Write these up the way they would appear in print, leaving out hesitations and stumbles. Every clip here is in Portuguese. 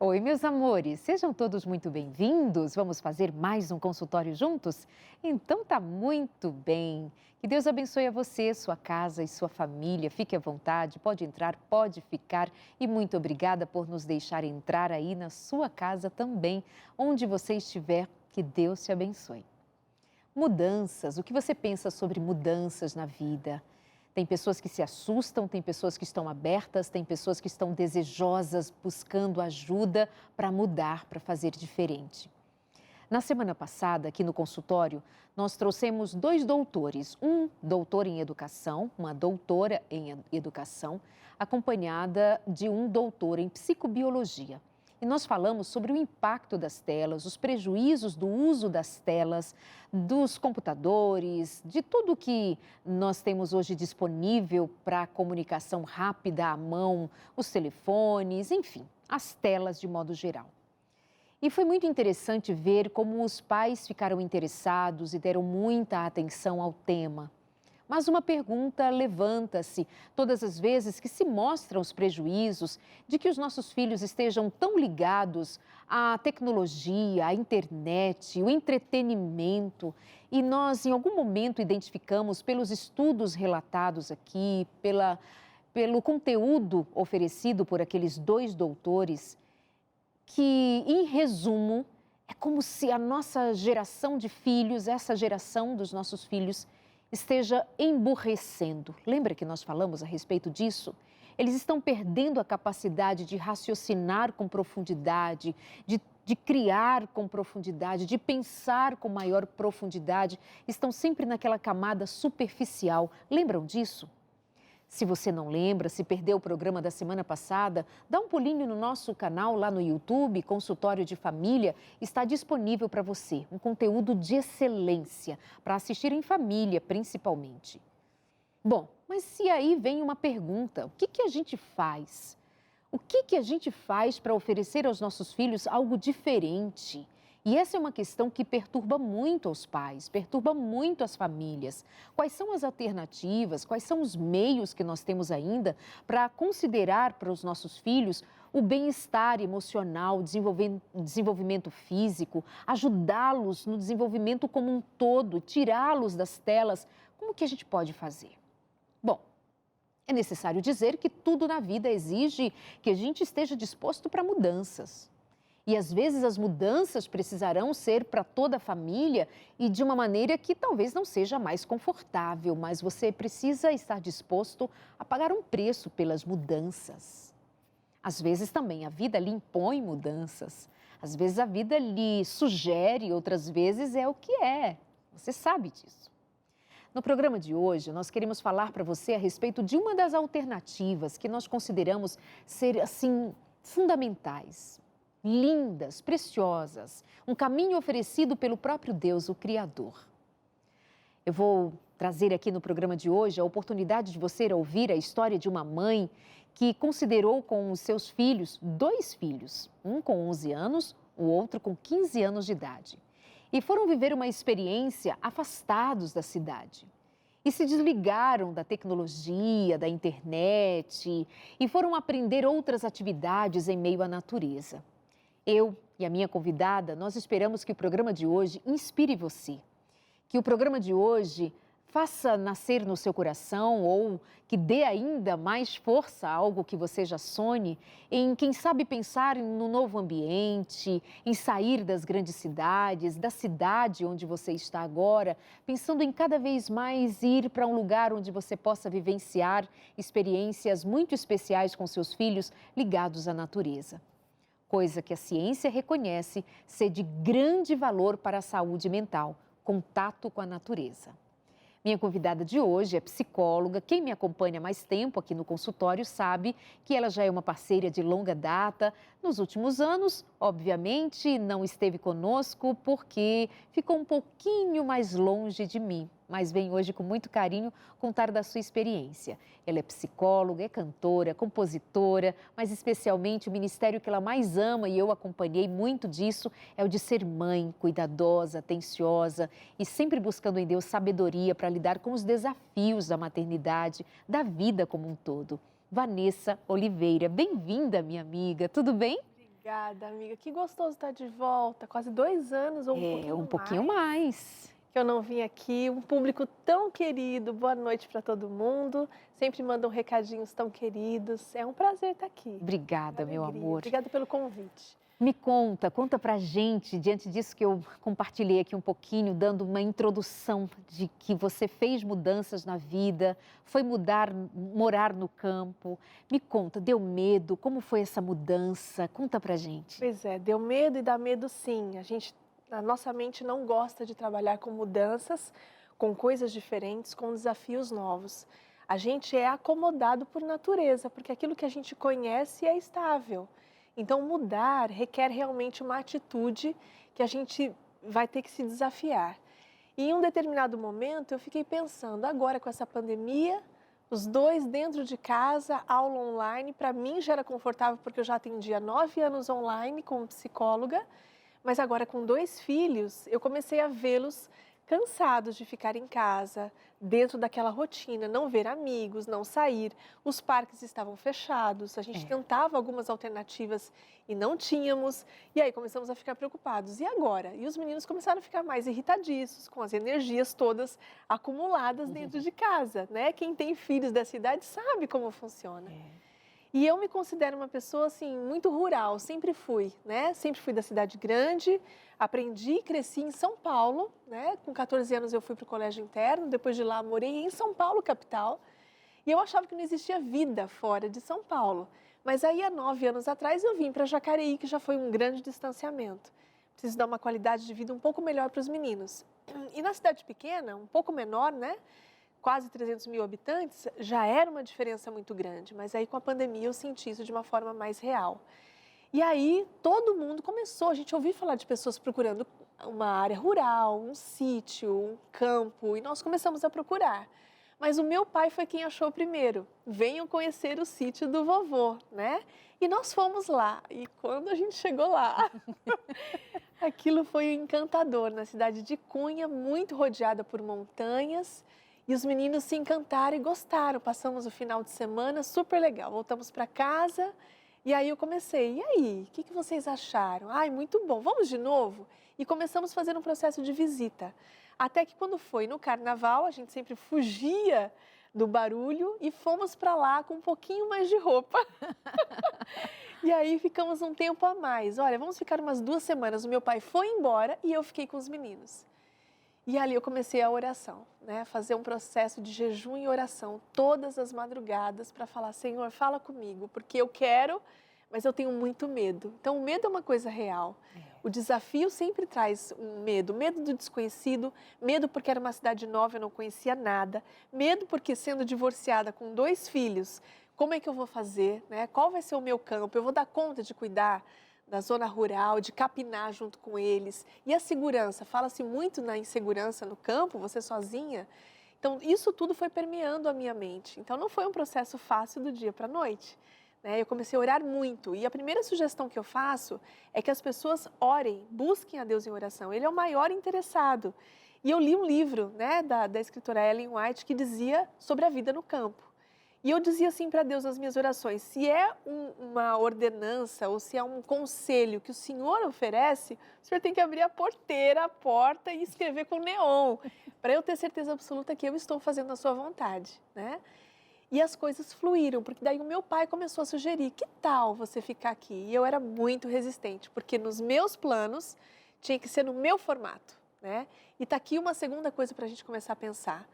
Oi, meus amores, sejam todos muito bem-vindos. Vamos fazer mais um consultório juntos? Então tá muito bem. Que Deus abençoe a você, sua casa e sua família. Fique à vontade, pode entrar, pode ficar. E muito obrigada por nos deixar entrar aí na sua casa também, onde você estiver. Que Deus te abençoe. Mudanças, o que você pensa sobre mudanças na vida? Tem pessoas que se assustam, tem pessoas que estão abertas, tem pessoas que estão desejosas, buscando ajuda para mudar, para fazer diferente. Na semana passada, aqui no consultório, nós trouxemos 2 doutores, um doutor em educação, uma doutora em educação, acompanhada de um doutor em psicobiologia. E nós falamos sobre o impacto das telas, os prejuízos do uso das telas, dos computadores, de tudo que nós temos hoje disponível para comunicação rápida à mão, os telefones, enfim, as telas de modo geral. E foi muito interessante ver como os pais ficaram interessados e deram muita atenção ao tema. Mas uma pergunta levanta-se todas as vezes que se mostram os prejuízos de que os nossos filhos estejam tão ligados à tecnologia, à internet, o entretenimento. E nós, em algum momento, identificamos pelos estudos relatados aqui, pelo conteúdo oferecido por aqueles 2 doutores, que, em resumo, é como se a nossa geração de filhos, essa geração dos nossos filhos, esteja emburrecendo. Lembra que nós falamos a respeito disso? Eles estão perdendo a capacidade de raciocinar com profundidade, de criar com profundidade, de pensar com maior profundidade. Estão sempre naquela camada superficial. Lembram disso? Se você não lembra, se perdeu o programa da semana passada, dá um pulinho no nosso canal lá no YouTube, Consultório de Família, está disponível para você. Um conteúdo de excelência, para assistir em família, principalmente. Bom, mas e aí vem uma pergunta, o que a gente faz? O que a gente faz para oferecer aos nossos filhos algo diferente? E essa é uma questão que perturba muito os pais, perturba muito as famílias. Quais são as alternativas, quais são os meios que nós temos ainda para considerar para os nossos filhos o bem-estar emocional, desenvolvimento físico, ajudá-los no desenvolvimento como um todo, tirá-los das telas? Como que a gente pode fazer? Bom, é necessário dizer que tudo na vida exige que a gente esteja disposto para mudanças. E às vezes as mudanças precisarão ser para toda a família e de uma maneira que talvez não seja mais confortável, mas você precisa estar disposto a pagar um preço pelas mudanças. Às vezes também a vida lhe impõe mudanças, às vezes a vida lhe sugere, outras vezes é o que é, você sabe disso. No programa de hoje, nós queremos falar para você a respeito de uma das alternativas que nós consideramos ser, assim, fundamentais. Lindas, preciosas, um caminho oferecido pelo próprio Deus, o Criador. Eu vou trazer aqui no programa de hoje a oportunidade de você ouvir a história de uma mãe que considerou com os seus filhos, 2 filhos, um com 11 anos, o outro com 15 anos de idade. E foram viver uma experiência afastados da cidade. E se desligaram da tecnologia, da internet e foram aprender outras atividades em meio à natureza. Eu e a minha convidada, nós esperamos que o programa de hoje inspire você. Que o programa de hoje faça nascer no seu coração ou que dê ainda mais força a algo que você já sonhe, em, quem sabe, pensar no novo ambiente, em sair das grandes cidades, da cidade onde você está agora, pensando em cada vez mais ir para um lugar onde você possa vivenciar experiências muito especiais com seus filhos ligados à natureza. Coisa que a ciência reconhece ser de grande valor para a saúde mental, contato com a natureza. Minha convidada de hoje é psicóloga. Quem me acompanha há mais tempo aqui no consultório sabe que ela já é uma parceira de longa data. Nos últimos anos, obviamente, não esteve conosco porque ficou um pouquinho mais longe de mim, mas vem hoje com muito carinho contar da sua experiência. Ela é psicóloga, é cantora, compositora, mas especialmente o ministério que ela mais ama, e eu acompanhei muito disso, é o de ser mãe, cuidadosa, atenciosa e sempre buscando em Deus sabedoria para lidar com os desafios da maternidade, da vida como um todo. Vanessa Oliveira, bem-vinda, minha amiga, tudo bem? Obrigada, amiga. Que gostoso estar de volta. Quase 2 anos ou Um um pouquinho pouquinho mais mais. que eu não vim aqui. Um público tão querido. Boa noite para todo mundo. Sempre mandam recadinhos tão queridos. É um prazer estar aqui. Uma Obrigada, meu alegria. amor. Obrigada pelo convite. Me conta pra gente, diante disso que eu compartilhei aqui um pouquinho, dando uma introdução de que você fez mudanças na vida, foi morar no campo. Me conta, deu medo? Como foi essa mudança? Conta pra gente. Pois é, deu medo e dá medo sim. A nossa mente não gosta de trabalhar com mudanças, com coisas diferentes, com desafios novos. A gente é acomodado por natureza, porque aquilo que a gente conhece é estável. Então, mudar requer realmente uma atitude que a gente vai ter que se desafiar. E em um determinado momento, eu fiquei pensando, agora com essa pandemia, os dois dentro de casa, aula online, para mim já era confortável porque eu já atendia 9 anos online como psicóloga, mas agora com 2 filhos, eu comecei a vê-los cansados de ficar em casa, dentro daquela rotina, não ver amigos, não sair. Os parques estavam fechados, a gente É. tentava algumas alternativas e não tínhamos. E aí começamos a ficar preocupados. E agora? E os meninos começaram a ficar mais irritadiços, com as energias todas acumuladas dentro de casa, né? Quem tem filhos dessa idade sabe como funciona. E eu me considero uma pessoa, assim, muito rural, sempre fui, né? Sempre fui da cidade grande, aprendi e cresci em São Paulo, né? Com 14 anos eu fui para o colégio interno, depois de lá morei em São Paulo, capital, e eu achava que não existia vida fora de São Paulo. Mas aí, há 9 anos atrás, eu vim para Jacareí, que já foi um grande distanciamento. Preciso dar uma qualidade de vida um pouco melhor para os meninos. E na cidade pequena, um pouco menor, né? Quase 300 mil habitantes, já era uma diferença muito grande, mas aí com a pandemia eu senti isso de uma forma mais real. E aí todo mundo começou, a gente ouviu falar de pessoas procurando uma área rural, um sítio, um campo, e nós começamos a procurar. Mas o meu pai foi quem achou primeiro, venham conhecer o sítio do vovô, né? E nós fomos lá, e quando a gente chegou lá, aquilo foi encantador, na cidade de Cunha, muito rodeada por montanhas, e os meninos se encantaram e gostaram. Passamos o final de semana super legal. Voltamos para casa e aí eu comecei. E aí, o que vocês acharam? Ai, muito bom. Vamos de novo? E começamos a fazer um processo de visita. Até que quando foi no carnaval, a gente sempre fugia do barulho e fomos para lá com um pouquinho mais de roupa. E aí ficamos um tempo a mais. Olha, vamos ficar umas 2 semanas. O meu pai foi embora e eu fiquei com os meninos. E ali eu comecei a oração, né? Fazer um processo de jejum e oração todas as madrugadas para falar, Senhor, fala comigo, porque eu quero, mas eu tenho muito medo. Então, o medo é uma coisa real. O desafio sempre traz um medo, medo do desconhecido, medo porque era uma cidade nova, eu não conhecia nada, medo porque sendo divorciada com 2 filhos, como é que eu vou fazer, né? Qual vai ser o meu campo? Eu vou dar conta de cuidar da zona rural, de capinar junto com eles. E a segurança, fala-se muito na insegurança no campo, você sozinha. Então, isso tudo foi permeando a minha mente. Então, não foi um processo fácil do dia para a noite, né? Eu comecei a orar muito. E a primeira sugestão que eu faço é que as pessoas orem, busquem a Deus em oração. Ele é o maior interessado. E eu li um livro, né, da escritora Ellen White que dizia sobre a vida no campo. E eu dizia assim para Deus nas minhas orações, se é uma ordenança ou se é um conselho que o Senhor oferece, o Senhor tem que abrir a porteira, a porta e escrever com neon, para eu ter certeza absoluta que eu estou fazendo a sua vontade, né? E as coisas fluíram, porque daí o meu pai começou a sugerir, que tal você ficar aqui? E eu era muito resistente, porque nos meus planos tinha que ser no meu formato, né? E está aqui uma segunda coisa para a gente começar a pensar.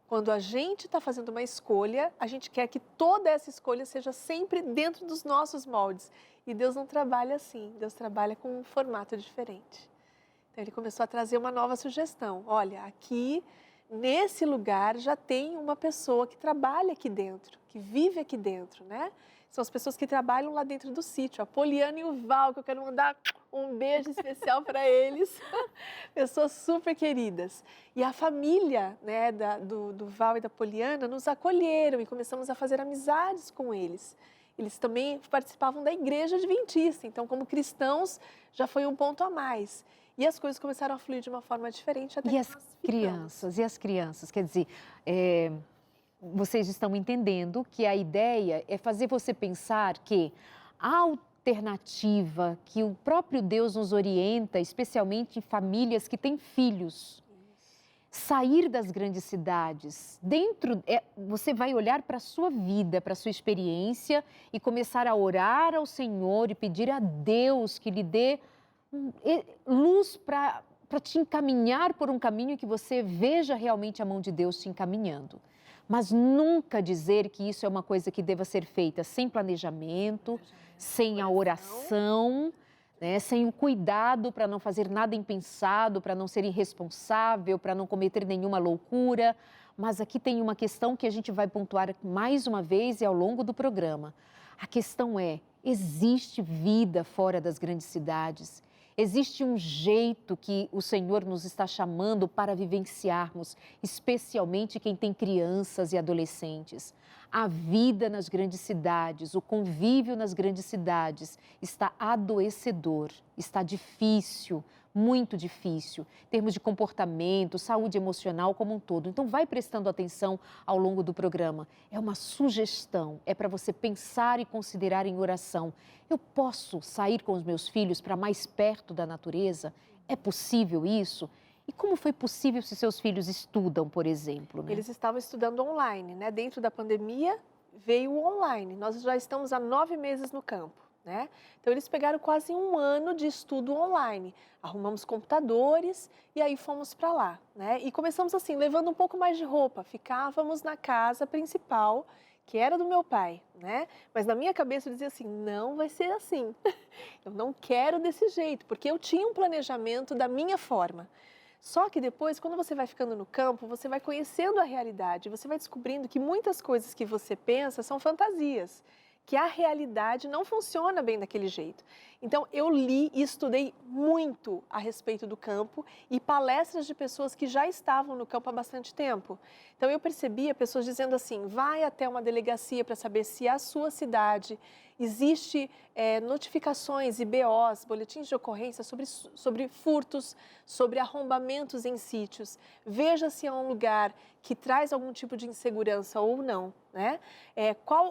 Quando a gente está fazendo uma escolha, a gente quer que toda essa escolha seja sempre dentro dos nossos moldes. E Deus não trabalha assim, Deus trabalha com um formato diferente. Então ele começou a trazer uma nova sugestão. Olha, aqui, nesse lugar, já tem uma pessoa que trabalha aqui dentro, que vive aqui dentro, né? São as pessoas que trabalham lá dentro do sítio, a Poliana e o Val, que eu quero mandar um beijo especial para eles, pessoas super queridas. E a família, né, do Val e da Poliana nos acolheram e começamos a fazer amizades com eles. Eles também participavam da igreja adventista, então como cristãos já foi um ponto a mais. E as coisas começaram a fluir de uma forma diferente até E que as nós ficamos. crianças? E as crianças? Quer dizer, vocês estão entendendo que a ideia é fazer você pensar que, ao alternativa que o próprio Deus nos orienta, especialmente em famílias que têm filhos. Sair das grandes cidades. Você vai olhar para a sua vida, para a sua experiência e começar a orar ao Senhor e pedir a Deus que lhe dê luz para te encaminhar por um caminho que você veja realmente a mão de Deus te encaminhando. Mas nunca dizer que isso é uma coisa que deva ser feita sem planejamento, sem a oração, né? Sem o cuidado para não fazer nada impensado, para não ser irresponsável, para não cometer nenhuma loucura. Mas aqui tem uma questão que a gente vai pontuar mais uma vez e ao longo do programa. A questão é, existe vida fora das grandes cidades? Existe um jeito que o Senhor nos está chamando para vivenciarmos, especialmente quem tem crianças e adolescentes. A vida nas grandes cidades, o convívio nas grandes cidades está adoecedor, está difícil, muito difícil, em termos de comportamento, saúde emocional como um todo. Então, vai prestando atenção ao longo do programa. É uma sugestão, é para você pensar e considerar em oração. Eu posso sair com os meus filhos para mais perto da natureza? É possível isso? E como foi possível se seus filhos estudam, por exemplo? Né? Eles estavam estudando online, né? Dentro da pandemia veio o online. Nós já estamos há 9 meses no campo, né? Então eles pegaram quase um ano de estudo online. Arrumamos computadores e aí fomos para lá, né? E começamos assim, levando um pouco mais de roupa. Ficávamos na casa principal, que era do meu pai, né? Mas na minha cabeça eu dizia assim, não vai ser assim. Eu não quero desse jeito, porque eu tinha um planejamento da minha forma. Só que depois, quando você vai ficando no campo, você vai conhecendo a realidade, você vai descobrindo que muitas coisas que você pensa são fantasias, que a realidade não funciona bem daquele jeito. Então, eu li e estudei muito a respeito do campo e palestras de pessoas que já estavam no campo há bastante tempo. Então, eu percebia pessoas dizendo assim, vai até uma delegacia para saber se a sua cidade existe notificações e BOs, boletins de ocorrência sobre furtos, sobre arrombamentos em sítios. Veja se é um lugar que traz algum tipo de insegurança ou não, né?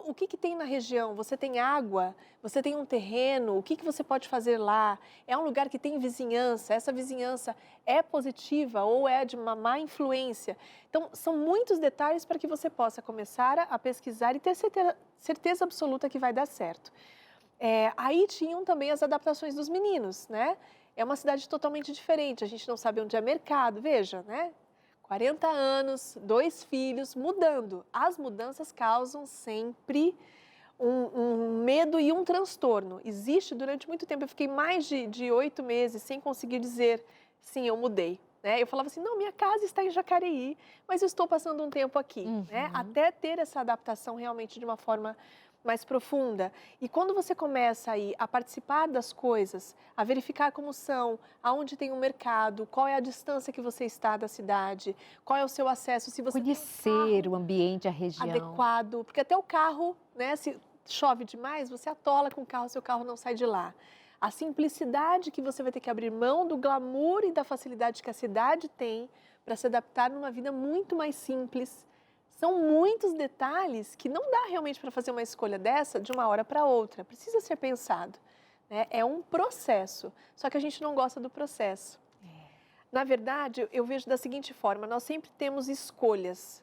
O que tem na região? Você tem água? Você tem um terreno? O que você pode fazer lá? É um lugar que tem vizinhança? Essa vizinhança é positiva ou é de uma má influência? Então, são muitos detalhes para que você possa começar a pesquisar e ter certeza absoluta que vai dar certo. Aí tinham também as adaptações dos meninos, né? É uma cidade totalmente diferente, a gente não sabe onde é mercado, veja, né? 40 anos, 2 filhos, mudando. As mudanças causam sempre um medo e um transtorno. Existe durante muito tempo, eu fiquei mais de 8 meses sem conseguir dizer, sim, eu mudei. Né? Eu falava assim, não, minha casa está em Jacareí, mas eu estou passando um tempo aqui, né? Até ter essa adaptação realmente de uma forma mais profunda. E quando você começa aí a participar das coisas, a verificar como são, aonde tem um mercado, qual é a distância que você está da cidade, qual é o seu acesso, se você conhecer o ambiente, a região adequado, porque até o carro, né, se chove demais, você atola com o carro, seu carro não sai de lá. A simplicidade que você vai ter que abrir mão do glamour e da facilidade que a cidade tem para se adaptar numa vida muito mais simples. São muitos detalhes que não dá realmente para fazer uma escolha dessa de uma hora para outra. Precisa ser pensado. Né? É um processo, só que a gente não gosta do processo. Na verdade, eu vejo da seguinte forma, nós sempre temos escolhas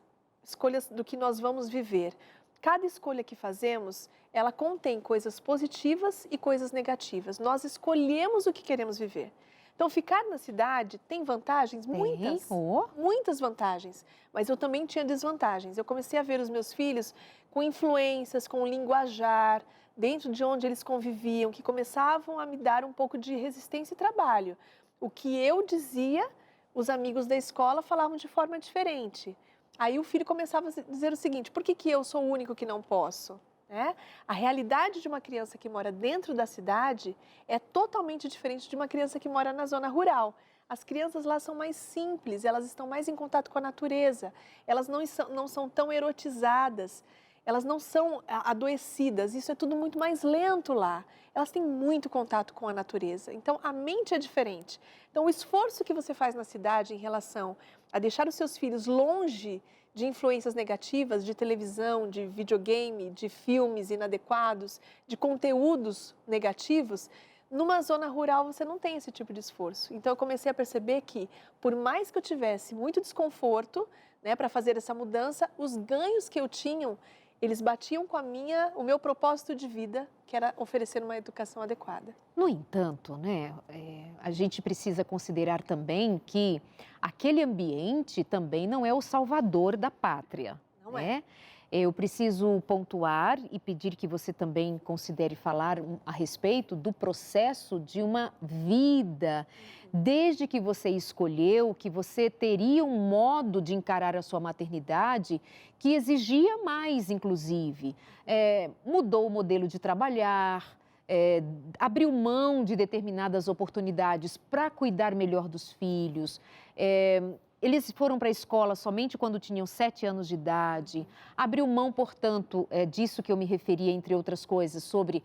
do que nós vamos viver. Cada escolha que fazemos, ela contém coisas positivas e coisas negativas. Nós escolhemos o que queremos viver. Então, ficar na cidade tem vantagens? Muitas vantagens. Mas eu também tinha desvantagens. Eu comecei a ver os meus filhos com influências, com linguajar, dentro de onde eles conviviam, que começavam a me dar um pouco de resistência e trabalho. O que eu dizia, os amigos da escola falavam de forma diferente. Aí o filho começava a dizer o seguinte, por que eu sou o único que não posso? Né? A realidade de uma criança que mora dentro da cidade é totalmente diferente de uma criança que mora na zona rural. As crianças lá são mais simples, elas estão mais em contato com a natureza, elas não são tão erotizadas, elas não são adoecidas, isso é tudo muito mais lento lá. Elas têm muito contato com a natureza, então a mente é diferente. Então o esforço que você faz na cidade em relação a deixar os seus filhos longe de influências negativas, de televisão, de videogame, de filmes inadequados, de conteúdos negativos, numa zona rural você não tem esse tipo de esforço. Então eu comecei a perceber que, por mais que eu tivesse muito desconforto, né, para fazer essa mudança, os ganhos que eu tinha, eles batiam com o meu propósito de vida, que era oferecer uma educação adequada. No entanto, né, a gente precisa considerar também que aquele ambiente também não é o salvador da pátria, Não é? né? Eu preciso pontuar e pedir que você também considere falar a respeito do processo de uma vida. Desde que você escolheu que você teria um modo de encarar a sua maternidade que exigia mais, inclusive. Mudou o modelo de trabalhar, abriu mão de determinadas oportunidades para cuidar melhor dos filhos. Eles foram para a escola somente quando tinham 7 anos de idade. Abriu mão, portanto, disso que eu me referia, entre outras coisas, sobre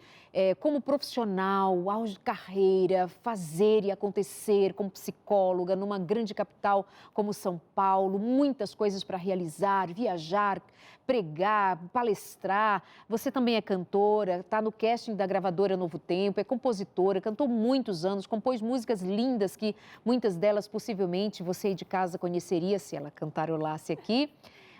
como profissional, auge de carreira, fazer e acontecer como psicóloga numa grande capital como São Paulo, muitas coisas para realizar, viajar, pregar, palestrar. Você também é cantora, está no casting da gravadora Novo Tempo, é compositora, cantou muitos anos, compôs músicas lindas que muitas delas possivelmente você aí de casa conheceria se ela cantarolasse aqui,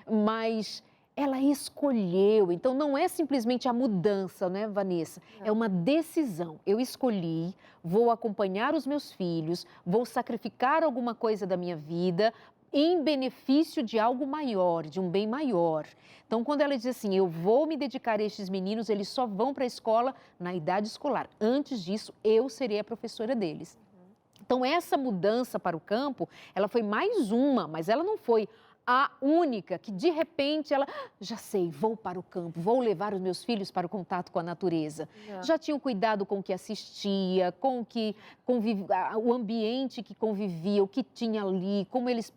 mas ela escolheu. Então não é simplesmente a mudança, né, Vanessa? É uma decisão. Eu escolhi, vou acompanhar os meus filhos, vou sacrificar alguma coisa da minha vida em benefício de algo maior, de um bem maior. Então, quando ela diz assim, eu vou me dedicar a estes meninos, eles só vão para a escola na idade escolar. Antes disso, eu serei a professora deles. Então, essa mudança para o campo, ela foi mais uma, mas ela não foi a única que, de repente, ela, já sei, vou para o campo, vou levar os meus filhos para o contato com a natureza. Já tinham cuidado com o que assistia, com o que o ambiente que convivia, o que tinha ali, como eles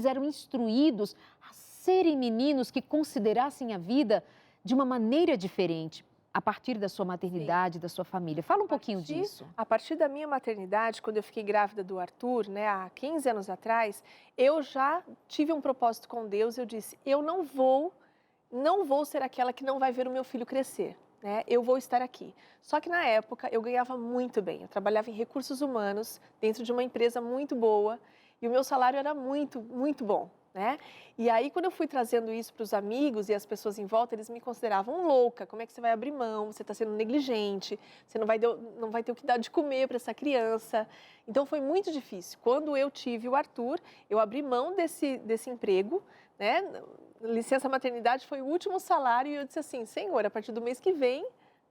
eram instruídos a serem meninos que considerassem a vida de uma maneira diferente, a partir da sua maternidade, da sua família. Fala um pouquinho disso. A partir da minha maternidade, quando eu fiquei grávida do Arthur, né, há 15 anos atrás, eu já tive um propósito com Deus. Eu disse, eu não vou ser aquela que não vai ver o meu filho crescer, né? Eu vou estar aqui. Só que na época eu ganhava muito bem. Eu trabalhava em recursos humanos, dentro de uma empresa muito boa, e o meu salário era muito, muito bom, né? E aí, quando eu fui trazendo isso para os amigos e as pessoas em volta, eles me consideravam louca. Como é que você vai abrir mão? Você está sendo negligente, você não vai ter o que dar de comer para essa criança. Então, foi muito difícil. Quando eu tive o Arthur, eu abri mão desse emprego, né? Licença maternidade foi o último salário e eu disse assim, Senhor, a partir do mês que vem,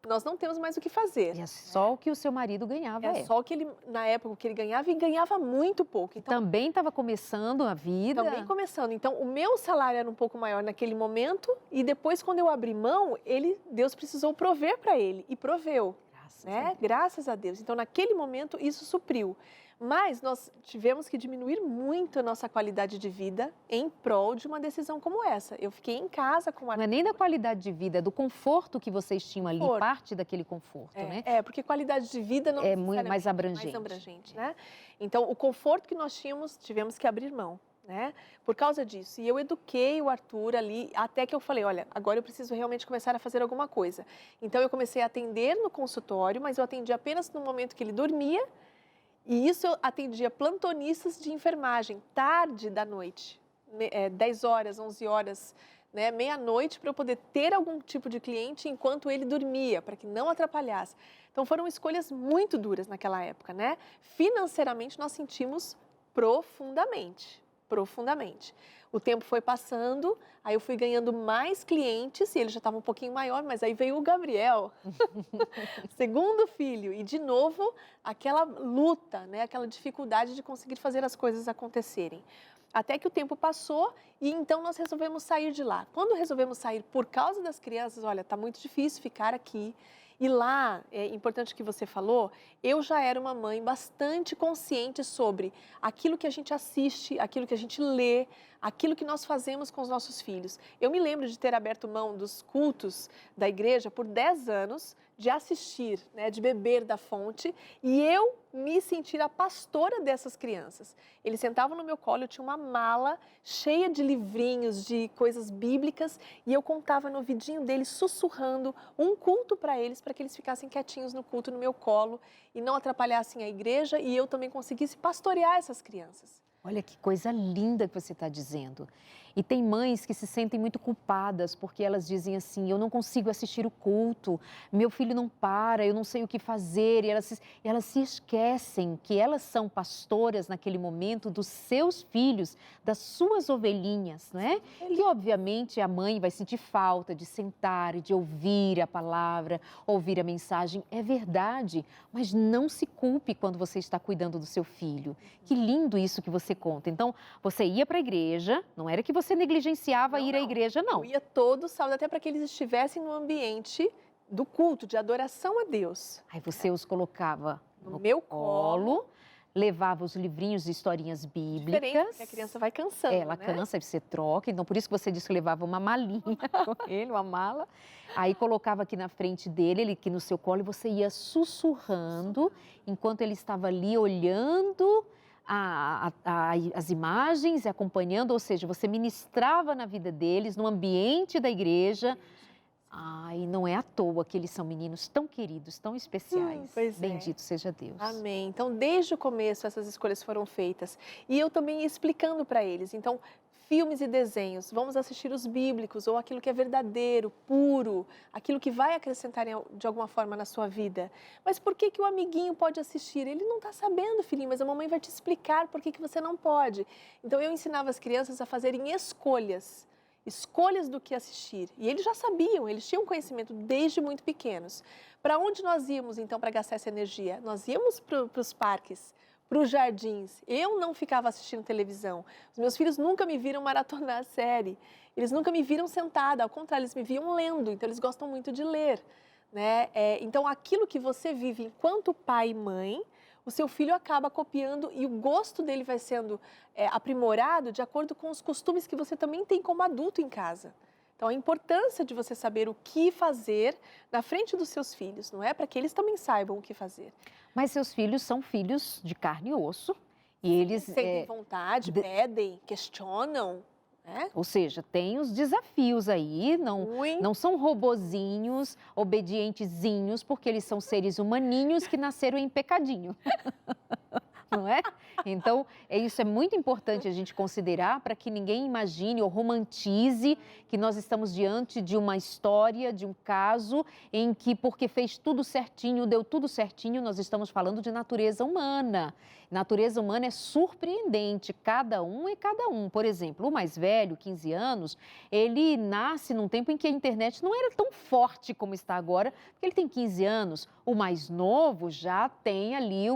nós não temos mais o que fazer. E é só o que o seu marido ganhava. Só o que ele, na época, o que ele ganhava, e ganhava muito pouco. Então, também estava começando a vida. Também começando. Então, o meu salário era um pouco maior naquele momento e depois, quando eu abri mão, Deus precisou prover para ele e proveu. Graças a Deus. Então, naquele momento, isso supriu. Mas nós tivemos que diminuir muito a nossa qualidade de vida em prol de uma decisão como essa. Eu fiquei em casa com o Arthur. Não é nem da qualidade de vida, é do conforto que vocês tinham ali, parte daquele conforto, né? Porque qualidade de vida não é muito mais abrangente. Mais abrangente, né? Então, o conforto que nós tínhamos, tivemos que abrir mão, né? Por causa disso. E eu eduquei o Arthur ali, até que eu falei, olha, agora eu preciso realmente começar a fazer alguma coisa. Então, eu comecei a atender no consultório, mas eu atendi apenas no momento que ele dormia. E isso eu atendia plantonistas de enfermagem, tarde da noite, 10 horas, 11 horas, né, meia-noite, para eu poder ter algum tipo de cliente enquanto ele dormia, para que não atrapalhasse. Então, foram escolhas muito duras naquela época, né? Financeiramente, nós sentimos profundamente. O tempo foi passando, aí eu fui ganhando mais clientes, e ele já estava um pouquinho maior, mas aí veio o Gabriel, segundo filho, e de novo aquela luta, né? Aquela dificuldade de conseguir fazer as coisas acontecerem. Até que o tempo passou e então nós resolvemos sair de lá. Quando resolvemos sair por causa das crianças, olha, está muito difícil ficar aqui. E lá, é importante que você falou, eu já era uma mãe bastante consciente sobre aquilo que a gente assiste, aquilo que a gente lê, aquilo que nós fazemos com os nossos filhos. Eu me lembro de ter aberto mão dos cultos da igreja por 10 anos, de assistir, né, de beber da fonte, e eu me sentir a pastora dessas crianças. Eles sentavam no meu colo, eu tinha uma mala cheia de livrinhos, de coisas bíblicas, e eu contava no ouvidinho deles, sussurrando um culto para que eles ficassem quietinhos no culto no meu colo e não atrapalhassem a igreja, e eu também conseguisse pastorear essas crianças. Olha que coisa linda que você está dizendo. E tem mães que se sentem muito culpadas porque elas dizem assim: eu não consigo assistir o culto, meu filho não para, eu não sei o que fazer. E elas se esquecem que elas são pastoras naquele momento dos seus filhos, das suas ovelhinhas, não é? Que obviamente a mãe vai sentir falta de sentar e de ouvir a palavra, ouvir a mensagem. É verdade, mas não se culpe quando você está cuidando do seu filho. Que lindo isso que você conta. Então, você ia para a igreja, não era que você negligenciava ir à igreja, não. Eu ia todo sábado, até para que eles estivessem no ambiente do culto, de adoração a Deus. Aí você os colocava no meu colo, levava os livrinhos de historinhas bíblicas. Diferente, porque a criança vai cansando, ela cansa, aí você troca. Então, por isso que você disse que levava uma malinha com ele, uma mala. Aí colocava aqui na frente dele, ele aqui no seu colo, e você ia sussurrando, enquanto ele estava ali olhando as imagens e acompanhando, ou seja, você ministrava na vida deles, no ambiente da igreja. E não é à toa que eles são meninos tão queridos, tão especiais. Bendito seja Deus. Amém. Então, desde o começo, essas escolhas foram feitas. E eu também ia explicando para eles. Então, filmes e desenhos, vamos assistir os bíblicos, ou aquilo que é verdadeiro, puro, aquilo que vai acrescentar de alguma forma na sua vida. Mas por que o amiguinho pode assistir? Ele não está sabendo, filhinho, mas a mamãe vai te explicar por que você não pode. Então, eu ensinava as crianças a fazerem escolhas do que assistir. E eles já sabiam, eles tinham conhecimento desde muito pequenos. Para onde nós íamos, então, para gastar essa energia? Nós íamos para os parques, para os jardins. Eu não ficava assistindo televisão. Os meus filhos nunca me viram maratonar a série. Eles nunca me viram sentada, ao contrário, eles me viam lendo, então eles gostam muito de ler, né? Então, aquilo que você vive enquanto pai e mãe, o seu filho acaba copiando e o gosto dele vai sendo aprimorado de acordo com os costumes que você também tem como adulto em casa. Então, a importância de você saber o que fazer na frente dos seus filhos, não é? Para que eles também saibam o que fazer. Mas seus filhos são filhos de carne e osso e eles... Sentem vontade, pedem, questionam. Ou seja, tem os desafios aí, não são robozinhos, obedientezinhos, porque eles são seres humaninhos que nasceram em pecadinho. Não é? Então, isso é muito importante a gente considerar para que ninguém imagine ou romantize que nós estamos diante de uma história, de um caso em que, porque fez tudo certinho, deu tudo certinho, nós estamos falando de natureza humana. Natureza humana é surpreendente, cada um é cada um. Por exemplo, o mais velho, 15 anos, ele nasce num tempo em que a internet não era tão forte como está agora, porque ele tem 15 anos. O mais novo já tem ali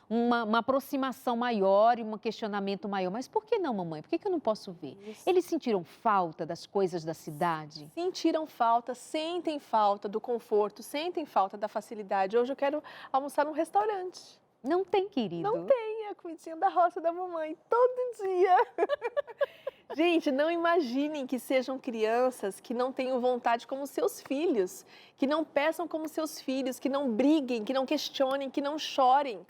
uma aproximação maior e um questionamento maior. Mas por que não, mamãe? Por que eu não posso ver? Isso. Eles sentiram falta das coisas da cidade? Sentiram falta, sentem falta do conforto, sentem falta da facilidade. Hoje eu quero almoçar num restaurante. Não tem, querido? Não tem, a comidinha da roça da mamãe, todo dia. Gente, não imaginem que sejam crianças que não tenham vontade como seus filhos, que não peçam como seus filhos, que não briguem, que não questionem, que não chorem.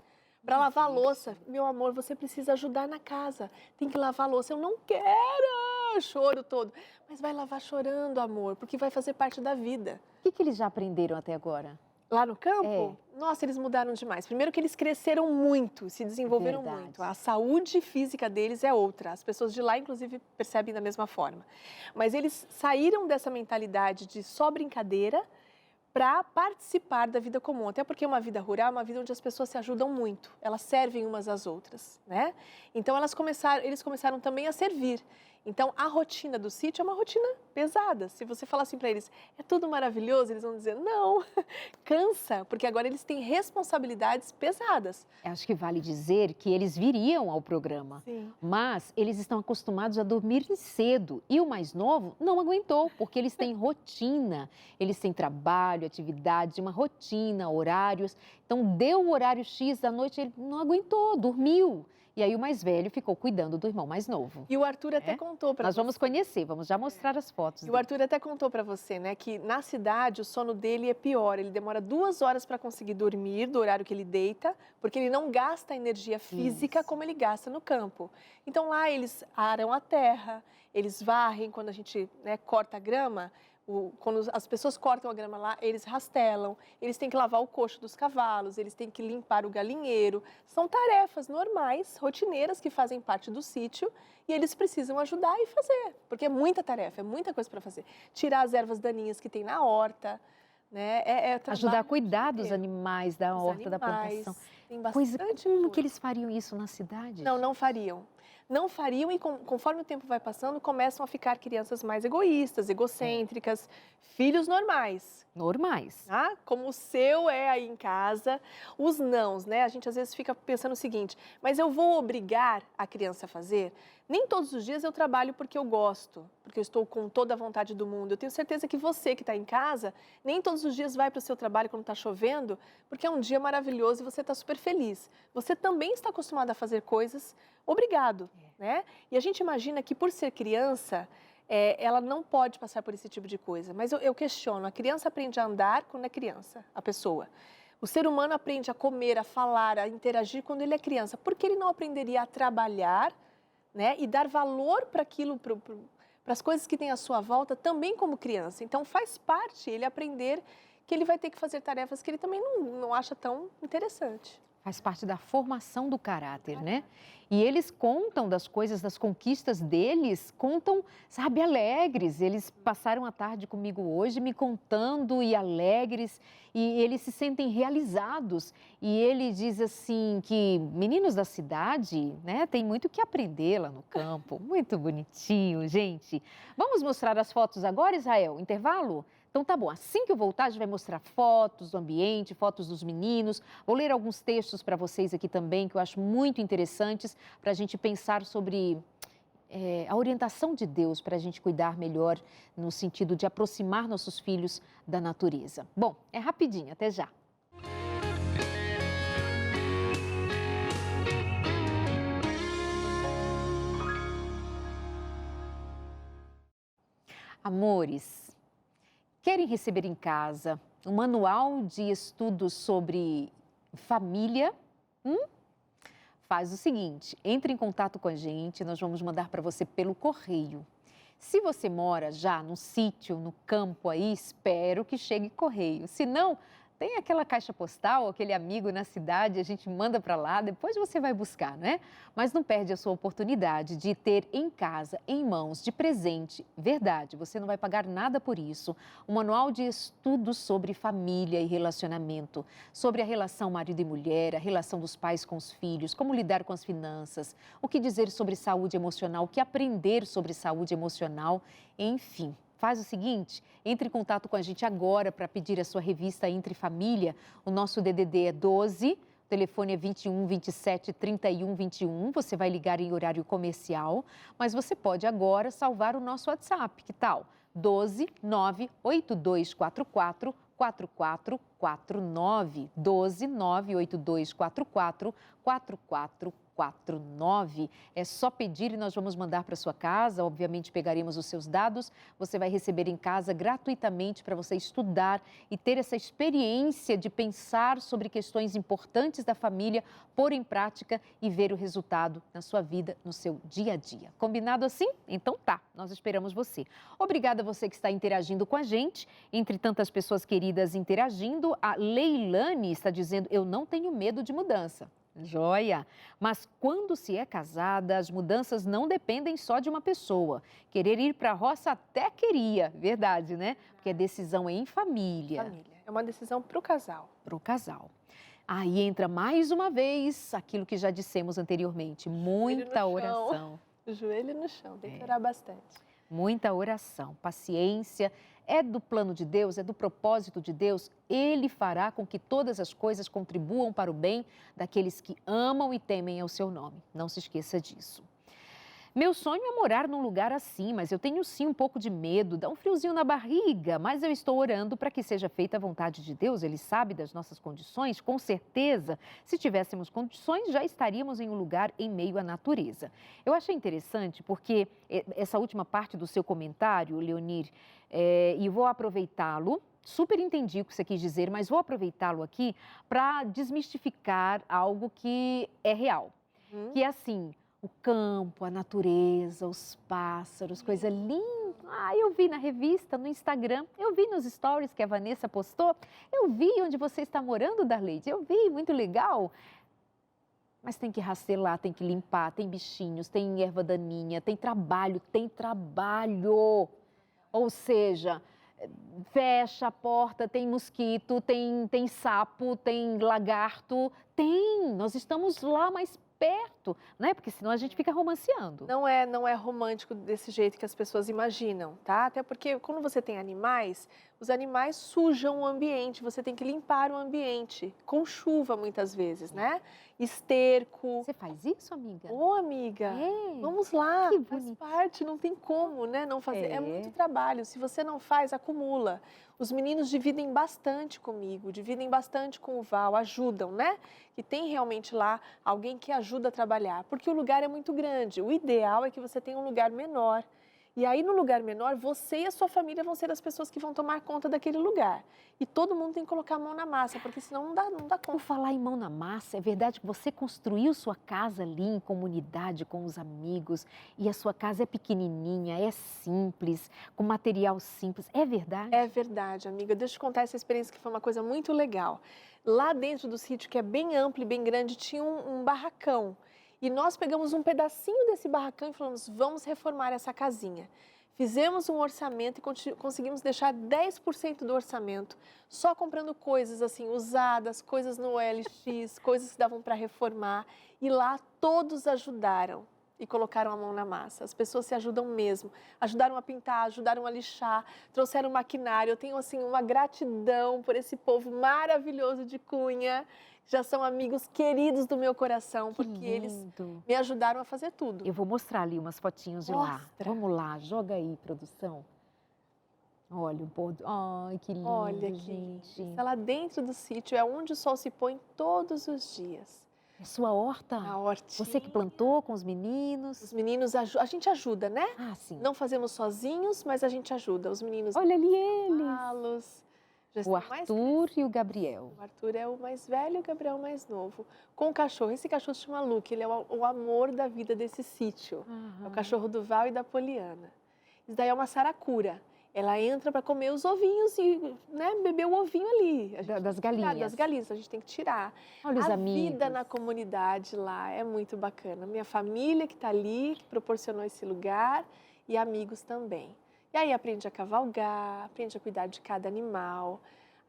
Para lavar a louça, meu amor, você precisa ajudar na casa, tem que lavar a louça. Eu não quero, choro todo. Mas vai lavar chorando, amor, porque vai fazer parte da vida. O que eles já aprenderam até agora? Lá no campo? Nossa, eles mudaram demais. Primeiro que eles cresceram muito, se desenvolveram muito. A saúde física deles é outra. As pessoas de lá, inclusive, percebem da mesma forma. Mas eles saíram dessa mentalidade de só brincadeira para participar da vida comum. Até porque uma vida rural é uma vida onde as pessoas se ajudam muito. Elas servem umas às outras, né? Então, eles começaram também a servir. Então, a rotina do sítio é uma rotina pesada. Se você falar assim para eles, é tudo maravilhoso, eles vão dizer, não, cansa, porque agora eles têm responsabilidades pesadas. Acho que vale dizer que eles viriam ao programa, mas eles estão acostumados a dormir cedo. E o mais novo não aguentou, porque eles têm rotina, eles têm trabalho, atividades, uma rotina, horários. Então, deu o horário X da noite, ele não aguentou, dormiu. E aí o mais velho ficou cuidando do irmão mais novo. E o Arthur até É? contou para Nós vamos conhecer, vamos já mostrar as fotos E o dele. Arthur até contou para você, né, que na cidade o sono dele é pior. Ele demora 2 horas para conseguir dormir do horário que ele deita, porque ele não gasta energia física Isso. como ele gasta no campo. Então lá eles aram a terra, eles varrem quando a gente, né, corta a grama. Quando as pessoas cortam a grama lá, eles rastelam, eles têm que lavar o coxo dos cavalos, eles têm que limpar o galinheiro. São tarefas normais, rotineiras, que fazem parte do sítio e eles precisam ajudar e fazer, porque é muita tarefa, é muita coisa para fazer. Tirar as ervas daninhas que tem na horta, né? Ajudar a trabalho cuidar dos inteiro. animais da Os horta, da animais, plantação. tem Coisa, bastante como coisa. que eles fariam isso na cidade? Não, não fariam. Não fariam e conforme o tempo vai passando, começam a ficar crianças mais egoístas, egocêntricas, filhos normais, Normais. tá? Como o seu é aí em casa. Os nãos, né? A gente às vezes fica pensando o seguinte, mas eu vou obrigar a criança a fazer? Nem todos os dias eu trabalho porque eu gosto, porque eu estou com toda a vontade do mundo. Eu tenho certeza que você que está em casa, nem todos os dias vai para o seu trabalho quando está chovendo, porque é um dia maravilhoso e você está super feliz. Você também está acostumado a fazer coisas obrigado, né? E a gente imagina que por ser criança, ela não pode passar por esse tipo de coisa. Mas eu questiono, a criança aprende a andar quando é criança, a pessoa. O ser humano aprende a comer, a falar, a interagir quando ele é criança. Por que ele não aprenderia a trabalhar, né? E dar valor para aquilo, para as coisas que tem à sua volta, também como criança. Então faz parte ele aprender que ele vai ter que fazer tarefas que ele também não acha tão interessante. Faz parte da formação do caráter, né? E eles contam das coisas, das conquistas deles, contam, sabe, alegres. Eles passaram a tarde comigo hoje me contando e alegres, e eles se sentem realizados. E ele diz assim que meninos da cidade, né, tem muito que aprender lá no campo. Muito bonitinho, gente. Vamos mostrar as fotos agora, Israel? Intervalo? Então tá bom, assim que eu voltar, a gente vai mostrar fotos do ambiente, fotos dos meninos. Vou ler alguns textos para vocês aqui também, que eu acho muito interessantes, para a gente pensar sobre a orientação de Deus, para a gente cuidar melhor no sentido de aproximar nossos filhos da natureza. Bom, é rapidinho, até já. Amores, querem receber em casa um manual de estudos sobre família? Faz o seguinte, entre em contato com a gente, nós vamos mandar para você pelo correio. Se você mora já no sítio, no campo aí, espero que chegue correio. Se não, tem aquela caixa postal, aquele amigo na cidade, a gente manda para lá, depois você vai buscar, né? Mas não perde a sua oportunidade de ter em casa, em mãos, de presente, verdade, você não vai pagar nada por isso, um manual de estudos sobre família e relacionamento, sobre a relação marido e mulher, a relação dos pais com os filhos, como lidar com as finanças, o que dizer sobre saúde emocional, o que aprender sobre saúde emocional, enfim. Faz o seguinte, entre em contato com a gente agora para pedir a sua revista Entre Família. O nosso DDD é 12, o telefone é 21 27 31 21. Você vai ligar em horário comercial, mas você pode agora salvar o nosso WhatsApp. Que tal? 12 98244 4449. 12 98244 4449. É só pedir e nós vamos mandar para sua casa. Obviamente pegaremos os seus dados. Você vai receber em casa gratuitamente para você estudar e ter essa experiência de pensar sobre questões importantes da família, pôr em prática e ver o resultado na sua vida, no seu dia a dia. Combinado assim? Então tá, nós esperamos você. Obrigada a você que está interagindo com a gente. Entre tantas pessoas queridas interagindo, a Leilane está dizendo: eu não tenho medo de mudança. Joia! Mas quando se é casada, as mudanças não dependem só de uma pessoa. Querer ir para a roça até queria, verdade, né? Porque a decisão é em família. Família. É uma decisão para o casal. Para o casal. Aí entra mais uma vez aquilo que já dissemos anteriormente, muita oração. Joelho no chão, tem que orar bastante. Muita oração, paciência. É do plano de Deus, é do propósito de Deus. Ele fará com que todas as coisas contribuam para o bem daqueles que amam e temem ao seu nome. Não se esqueça disso. Meu sonho é morar num lugar assim, mas eu tenho sim um pouco de medo, dá um friozinho na barriga, mas eu estou orando para que seja feita a vontade de Deus. Ele sabe das nossas condições, com certeza. Se tivéssemos condições, já estaríamos em um lugar em meio à natureza. Eu achei interessante porque essa última parte do seu comentário, Leonir, e vou aproveitá-lo. Super entendi o que você quis dizer, mas vou aproveitá-lo aqui para desmistificar algo que é real. Que é assim, o campo, a natureza, os pássaros, coisa linda. Ah, eu vi na revista, no Instagram, eu vi nos stories que a Vanessa postou, eu vi onde você está morando, Darleide, eu vi, muito legal. Mas tem que rastelar, tem que limpar, tem bichinhos, tem erva daninha, tem trabalho, tem trabalho. Ou seja, fecha a porta, tem mosquito, tem sapo, tem lagarto, tem. Nós estamos lá mais perto, né? Porque senão a gente fica romanceando. Não é romântico desse jeito que as pessoas imaginam, tá? Até porque quando você tem animais, os animais sujam o ambiente, você tem que limpar o ambiente, com chuva muitas vezes, né? Esterco. Você faz isso, amiga? Ô, amiga, É. vamos lá, Que faz bonito. parte, não tem como, né, não fazer. É muito trabalho, se você não faz, acumula. Os meninos dividem bastante comigo, dividem bastante com o Val, ajudam, né? E tem realmente lá alguém que ajuda a trabalhar, porque o lugar é muito grande. O ideal é que você tenha um lugar menor. E aí, no lugar menor, você e a sua família vão ser as pessoas que vão tomar conta daquele lugar. E todo mundo tem que colocar a mão na massa, porque senão não dá Por conta. falar em mão na massa, é verdade que você construiu sua casa ali em comunidade com os amigos e a sua casa é pequenininha, é simples, com material simples, é verdade? É verdade, amiga. Deixa eu te contar essa experiência que foi uma coisa muito legal. Lá dentro do sítio, que é bem amplo e bem grande, tinha um barracão. E nós pegamos um pedacinho desse barracão e falamos, vamos reformar essa casinha. Fizemos um orçamento e conseguimos deixar 10% do orçamento, só comprando coisas assim, usadas, coisas no OLX, coisas que davam para reformar. E lá todos ajudaram e colocaram a mão na massa. As pessoas se ajudam mesmo. Ajudaram a pintar, ajudaram a lixar, trouxeram maquinário. Eu tenho assim uma gratidão por esse povo maravilhoso de Cunha. Já são amigos queridos do meu coração, porque eles me ajudaram a fazer tudo. Eu vou mostrar ali umas fotinhos de lá. Vamos lá, joga aí, produção. Olha o pôr do... Ai, que lindo, Olha que gente. lindo. Lá dentro do sítio é onde o sol se põe todos os dias. É sua horta? A hortinha. Você que plantou com os meninos? Os meninos, a gente ajuda, né? Ah, sim. Não fazemos sozinhos, mas a gente ajuda. Os meninos... Olha ali eles. O Arthur e o Gabriel. O Arthur é o mais velho e o Gabriel é o mais novo. Com o cachorro, esse cachorro se chama Luke, ele é o amor da vida desse sítio. É o cachorro do Val e da Poliana. Isso daí é uma saracura. Ela entra para comer os ovinhos e, né, beber o ovinho ali. Das galinhas. Das galinhas, a gente tem que tirar. Olha os amigos. A vida na comunidade lá é muito bacana. Minha família que está ali, que proporcionou esse lugar, e amigos também. E aí aprende a cavalgar, aprende a cuidar de cada animal,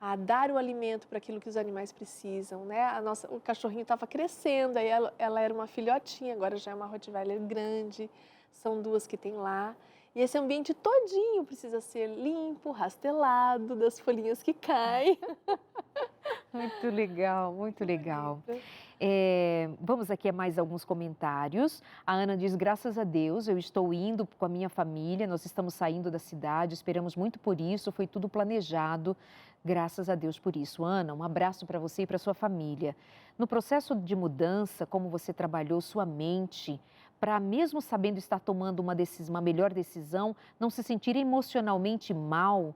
a dar o alimento para aquilo que os animais precisam, né? O cachorrinho estava crescendo, aí ela era uma filhotinha, agora já é uma Rottweiler grande, são duas que tem lá. E esse ambiente todinho precisa ser limpo, rastelado, das folhinhas que caem. Muito legal, muito legal. Vamos aqui a mais alguns comentários. A Ana diz, graças a Deus, eu estou indo com a minha família, nós estamos saindo da cidade, esperamos muito por isso, foi tudo planejado. Graças a Deus por isso. Ana, um abraço para você e para sua família. No processo de mudança, como você trabalhou sua mente, para mesmo sabendo estar tomando uma melhor decisão, não se sentir emocionalmente mal,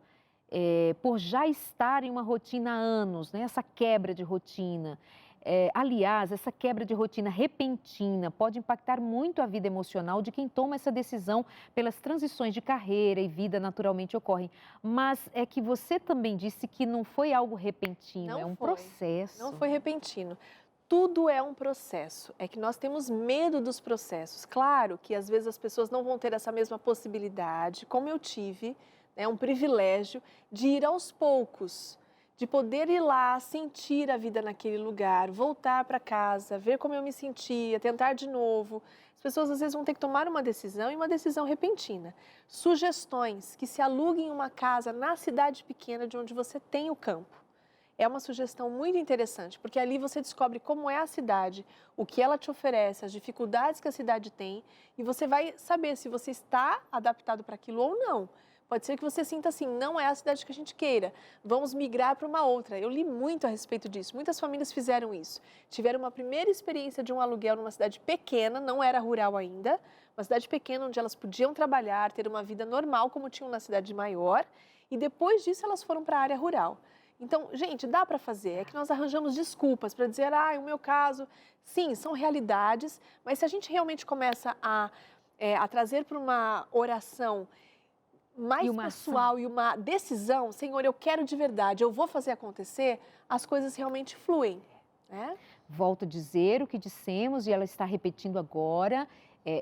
por já estar em uma rotina há anos, né? Essa quebra de rotina. Aliás, essa quebra de rotina repentina pode impactar muito a vida emocional de quem toma essa decisão pelas transições de carreira e vida naturalmente ocorrem. Mas é que você também disse que não foi algo repentino, é um processo. Não foi repentino. Tudo é um processo. É que nós temos medo dos processos. Claro que às vezes as pessoas não vão ter essa mesma possibilidade, como eu tive, é um privilégio de ir aos poucos. De poder ir lá, sentir a vida naquele lugar, voltar para casa, ver como eu me sentia, tentar de novo. As pessoas às vezes vão ter que tomar uma decisão e uma decisão repentina. Sugestões, que se aluguem uma casa na cidade pequena de onde você tem o campo. é uma sugestão muito interessante, porque ali você descobre como é a cidade, o que ela te oferece, as dificuldades que a cidade tem, e você vai saber se você está adaptado para aquilo ou não. Pode ser que você sinta assim, não é a cidade que a gente queira, vamos migrar para uma outra. Eu li muito a respeito disso, muitas famílias fizeram isso. Tiveram uma primeira experiência de um aluguel numa cidade pequena, não era rural ainda, uma cidade pequena onde elas podiam trabalhar, ter uma vida normal como tinham na cidade maior, e depois disso elas foram para a área rural. Então, gente, dá para fazer, é que nós arranjamos desculpas para dizer, o meu caso, sim, são realidades, mas se a gente realmente começa a trazer para uma oração mais pessoal e uma decisão, Senhor, eu quero de verdade, eu vou fazer acontecer, as coisas realmente fluem, né? Volto a dizer o que dissemos e ela está repetindo agora.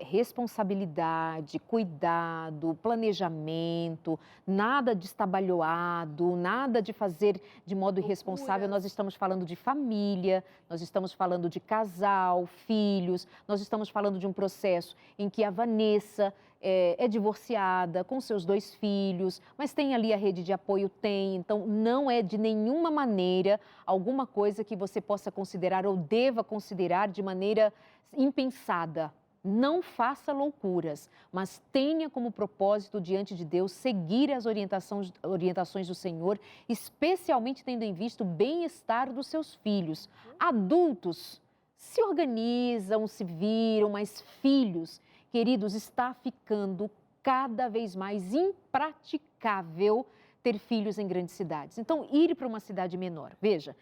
Responsabilidade, cuidado, planejamento, nada de estabalhoado, nada de fazer de modo irresponsável. Nós estamos falando de família, nós estamos falando de casal, filhos, nós estamos falando de um processo em que a Vanessa é divorciada com seus 2 filhos, mas tem ali a rede de apoio, então não é de nenhuma maneira alguma coisa que você possa considerar ou deva considerar de maneira impensada. Não faça loucuras, mas tenha como propósito diante de Deus seguir as orientações do Senhor, especialmente tendo em vista o bem-estar dos seus filhos. Adultos se organizam, se viram, mas filhos, queridos, está ficando cada vez mais impraticável ter filhos em grandes cidades. Então, ir para uma cidade menor. Veja,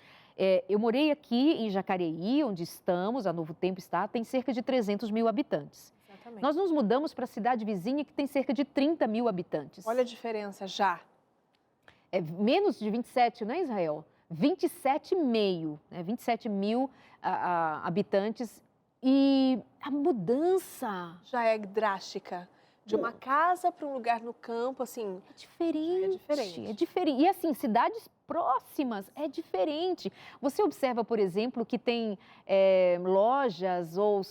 eu morei aqui em Jacareí, onde estamos, a Novo Tempo tem cerca de 300 mil habitantes. Exatamente. Nós nos mudamos para a cidade vizinha, que tem cerca de 30 mil habitantes. Olha a diferença já. É menos de 27, não é, Israel? 27,5, 27 mil habitantes. E a mudança já é drástica. De uma casa para um lugar no campo, assim... É diferente. É diferente. E assim, cidades próximas é diferente. Você observa, por exemplo, que tem lojas ou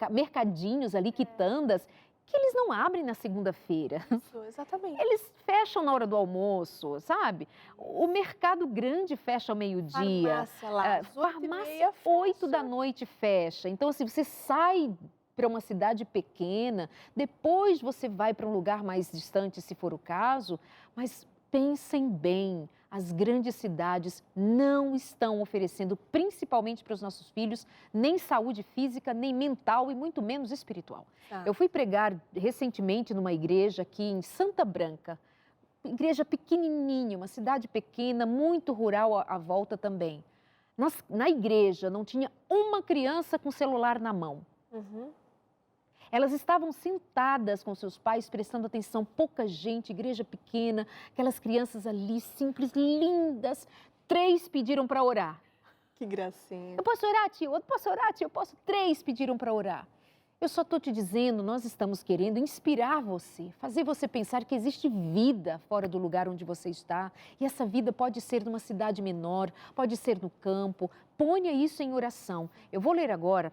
mercadinhos ali, quitandas, que eles não abrem na segunda-feira. Isso, exatamente. Eles fecham na hora do almoço, sabe? O mercado grande fecha ao meio-dia. Farmácia lá, farmácia 8 da noite fecha. Então, assim, você sai para uma cidade pequena, depois você vai para um lugar mais distante, se for o caso, mas pensem bem, as grandes cidades não estão oferecendo, principalmente para os nossos filhos, nem saúde física, nem mental e muito menos espiritual. Eu fui pregar recentemente numa igreja aqui em Santa Branca, igreja pequenininha, uma cidade pequena, muito rural à volta também. Na igreja não tinha uma criança com celular na mão. Uhum. Elas estavam sentadas com seus pais, prestando atenção, pouca gente, igreja pequena, aquelas crianças ali, simples, lindas. 3 pediram para orar. Que gracinha. Eu posso orar, tio? Eu posso orar, tio? Eu posso? 3 pediram para orar. Eu só estou te dizendo, nós estamos querendo inspirar você, fazer você pensar que existe vida fora do lugar onde você está. E essa vida pode ser numa cidade menor, pode ser no campo. Ponha isso em oração. Eu vou ler agora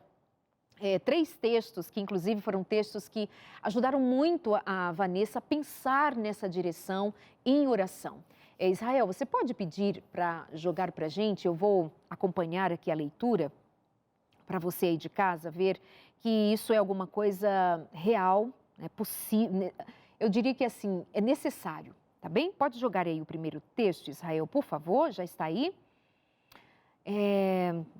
3 textos, que inclusive foram textos que ajudaram muito a Vanessa a pensar nessa direção em oração. Israel, você pode pedir para jogar para a gente? Eu vou acompanhar aqui a leitura para você aí de casa, ver que isso é alguma coisa real, é possível. Eu diria que assim, é necessário, tá bem? Pode jogar aí o primeiro texto, Israel, por favor, já está aí?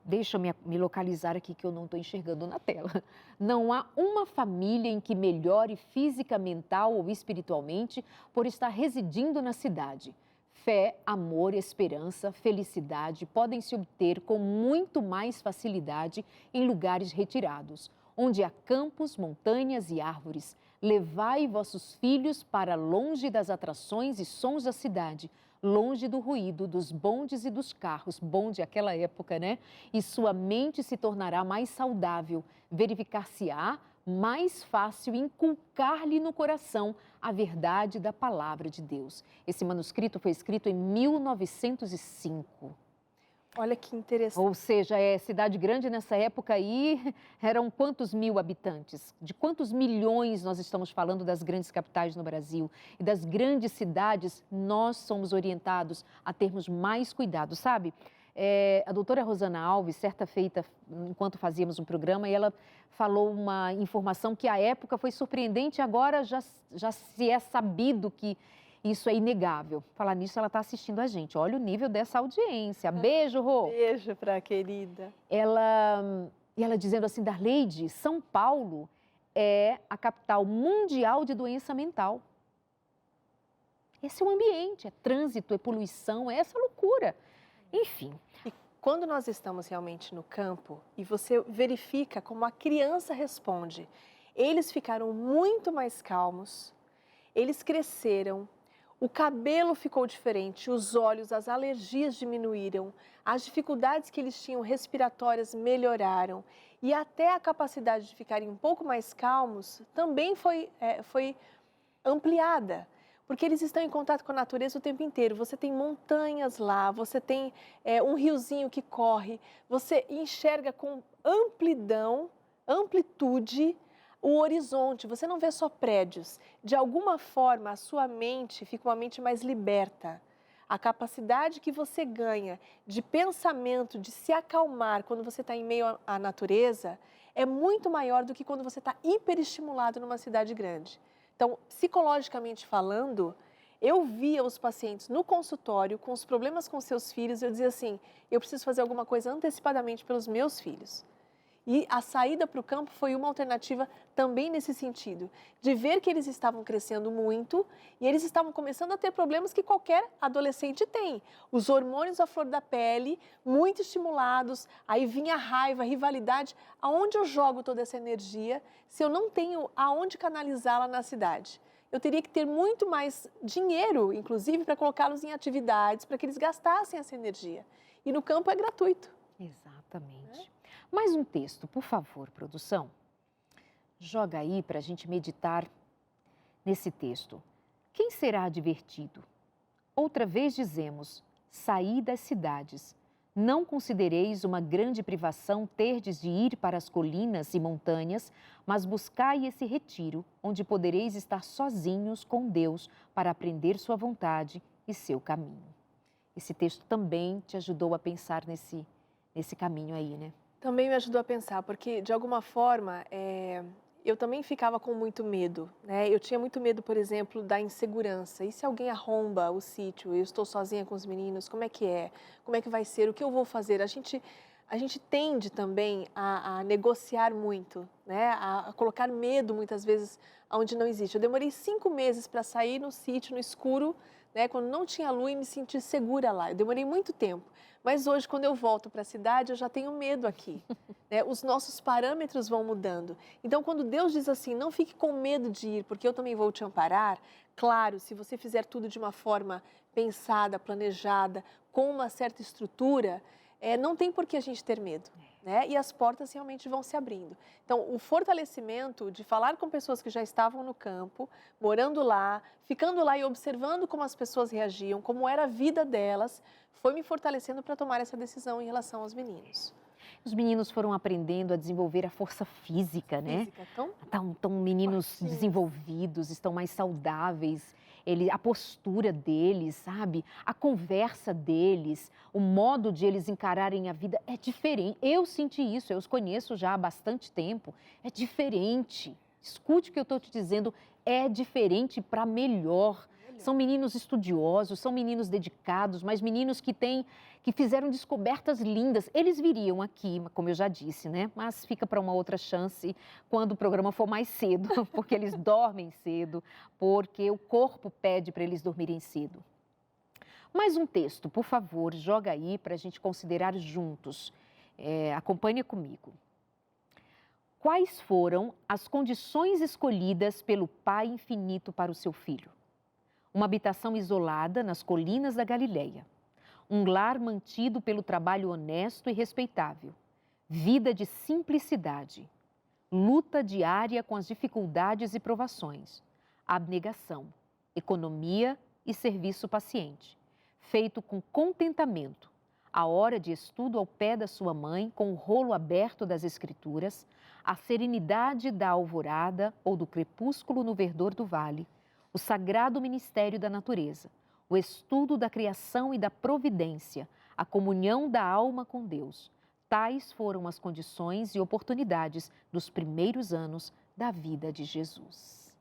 Deixa eu me localizar aqui que eu não estou enxergando na tela. Não há uma família em que melhore física, mental ou espiritualmente por estar residindo na cidade. Fé, amor, esperança, felicidade podem se obter com muito mais facilidade em lugares retirados, onde há campos, montanhas e árvores. Levai vossos filhos para longe das atrações e sons da cidade, longe do ruído dos bondes e dos carros, bonde aquela época, né? E sua mente se tornará mais saudável, verificar-se-á mais fácil inculcar-lhe no coração a verdade da palavra de Deus. Esse manuscrito foi escrito em 1905. Olha que interessante. Ou seja, cidade grande nessa época aí, eram quantos mil habitantes? De quantos milhões nós estamos falando das grandes capitais no Brasil? E das grandes cidades, nós somos orientados a termos mais cuidado, sabe? A doutora Rosana Alves, certa feita, enquanto fazíamos um programa, e ela falou uma informação que à época foi surpreendente, agora já se é sabido que isso é inegável. Falar nisso, ela está assistindo a gente. Olha o nível dessa audiência. Beijo, Rô. Beijo para a querida. Ela dizendo assim, Darleide, São Paulo é a capital mundial de doença mental. Esse é o ambiente, é trânsito, é poluição, é essa loucura. Enfim. E quando nós estamos realmente no campo e você verifica como a criança responde, eles ficaram muito mais calmos, eles cresceram, o cabelo ficou diferente, os olhos, as alergias diminuíram, as dificuldades que eles tinham respiratórias melhoraram e até a capacidade de ficarem um pouco mais calmos também foi ampliada. Porque eles estão em contato com a natureza o tempo inteiro. Você tem montanhas lá, você tem um riozinho que corre, você enxerga com amplitude, o horizonte. Você não vê só prédios. De alguma forma, a sua mente fica uma mente mais liberta. A capacidade que você ganha de pensamento, de se acalmar quando você está em meio à natureza, é muito maior do que quando você está hiperestimulado numa cidade grande. Então, psicologicamente falando, eu via os pacientes no consultório com os problemas com seus filhos, eu dizia assim, eu preciso fazer alguma coisa antecipadamente pelos meus filhos. E a saída para o campo foi uma alternativa também nesse sentido, de ver que eles estavam crescendo muito e eles estavam começando a ter problemas que qualquer adolescente tem. Os hormônios à flor da pele, muito estimulados, aí vinha a raiva, a rivalidade. Aonde eu jogo toda essa energia se eu não tenho aonde canalizá-la na cidade? Eu teria que ter muito mais dinheiro, inclusive, para colocá-los em atividades, para que eles gastassem essa energia. E no campo é gratuito. Exatamente. Mais um texto, por favor, produção. Joga aí para a gente meditar nesse texto. Quem será advertido? Outra vez dizemos, saí das cidades. Não considereis uma grande privação terdes de ir para as colinas e montanhas, mas buscai esse retiro, onde podereis estar sozinhos com Deus para aprender sua vontade e seu caminho. Esse texto também te ajudou a pensar nesse caminho aí, né? Também me ajudou a pensar, porque de alguma forma eu também ficava com muito medo, né? Eu tinha muito medo, por exemplo, da insegurança. E se alguém arromba o sítio, eu estou sozinha com os meninos, como é que é? Como é que vai ser? O que eu vou fazer? A gente tende também a negociar muito, né? A colocar medo muitas vezes onde não existe. Eu demorei 5 meses para sair no sítio, no escuro, né? Quando não tinha luz e me sentir segura lá. Eu demorei muito tempo. Mas hoje, quando eu volto para a cidade, eu já tenho medo aqui. Né? Os nossos parâmetros vão mudando. Então, quando Deus diz assim, não fique com medo de ir, porque eu também vou te amparar, claro, se você fizer tudo de uma forma pensada, planejada, com uma certa estrutura, não tem por que a gente ter medo. Né? E as portas realmente vão se abrindo. Então, o fortalecimento de falar com pessoas que já estavam no campo, morando lá, ficando lá e observando como as pessoas reagiam, como era a vida delas, foi me fortalecendo para tomar essa decisão em relação aos meninos. Os meninos foram aprendendo a desenvolver a força física, né? Estão meninos desenvolvidos, estão mais saudáveis. A postura deles, sabe? A conversa deles, o modo de eles encararem a vida é diferente. Eu senti isso, eu os conheço já há bastante tempo. É diferente. Escute o que eu estou te dizendo, é diferente para melhor. São meninos estudiosos, são meninos dedicados, mas meninos que fizeram descobertas lindas. Eles viriam aqui, como eu já disse, né? Mas fica para uma outra chance quando o programa for mais cedo, porque eles dormem cedo, porque o corpo pede para eles dormirem cedo. Mais um texto, por favor, joga aí para a gente considerar juntos. Acompanhe comigo. Quais foram as condições escolhidas pelo Pai Infinito para o seu filho? Uma habitação isolada nas colinas da Galileia. Um lar mantido pelo trabalho honesto e respeitável. Vida de simplicidade. Luta diária com as dificuldades e provações. Abnegação. Economia e serviço paciente. Feito com contentamento. A hora de estudo ao pé da sua mãe, com o rolo aberto das Escrituras. A serenidade da alvorada ou do crepúsculo no verdor do vale. O sagrado ministério da natureza, o estudo da criação e da providência, a comunhão da alma com Deus. Tais foram as condições e oportunidades dos primeiros anos da vida de Jesus.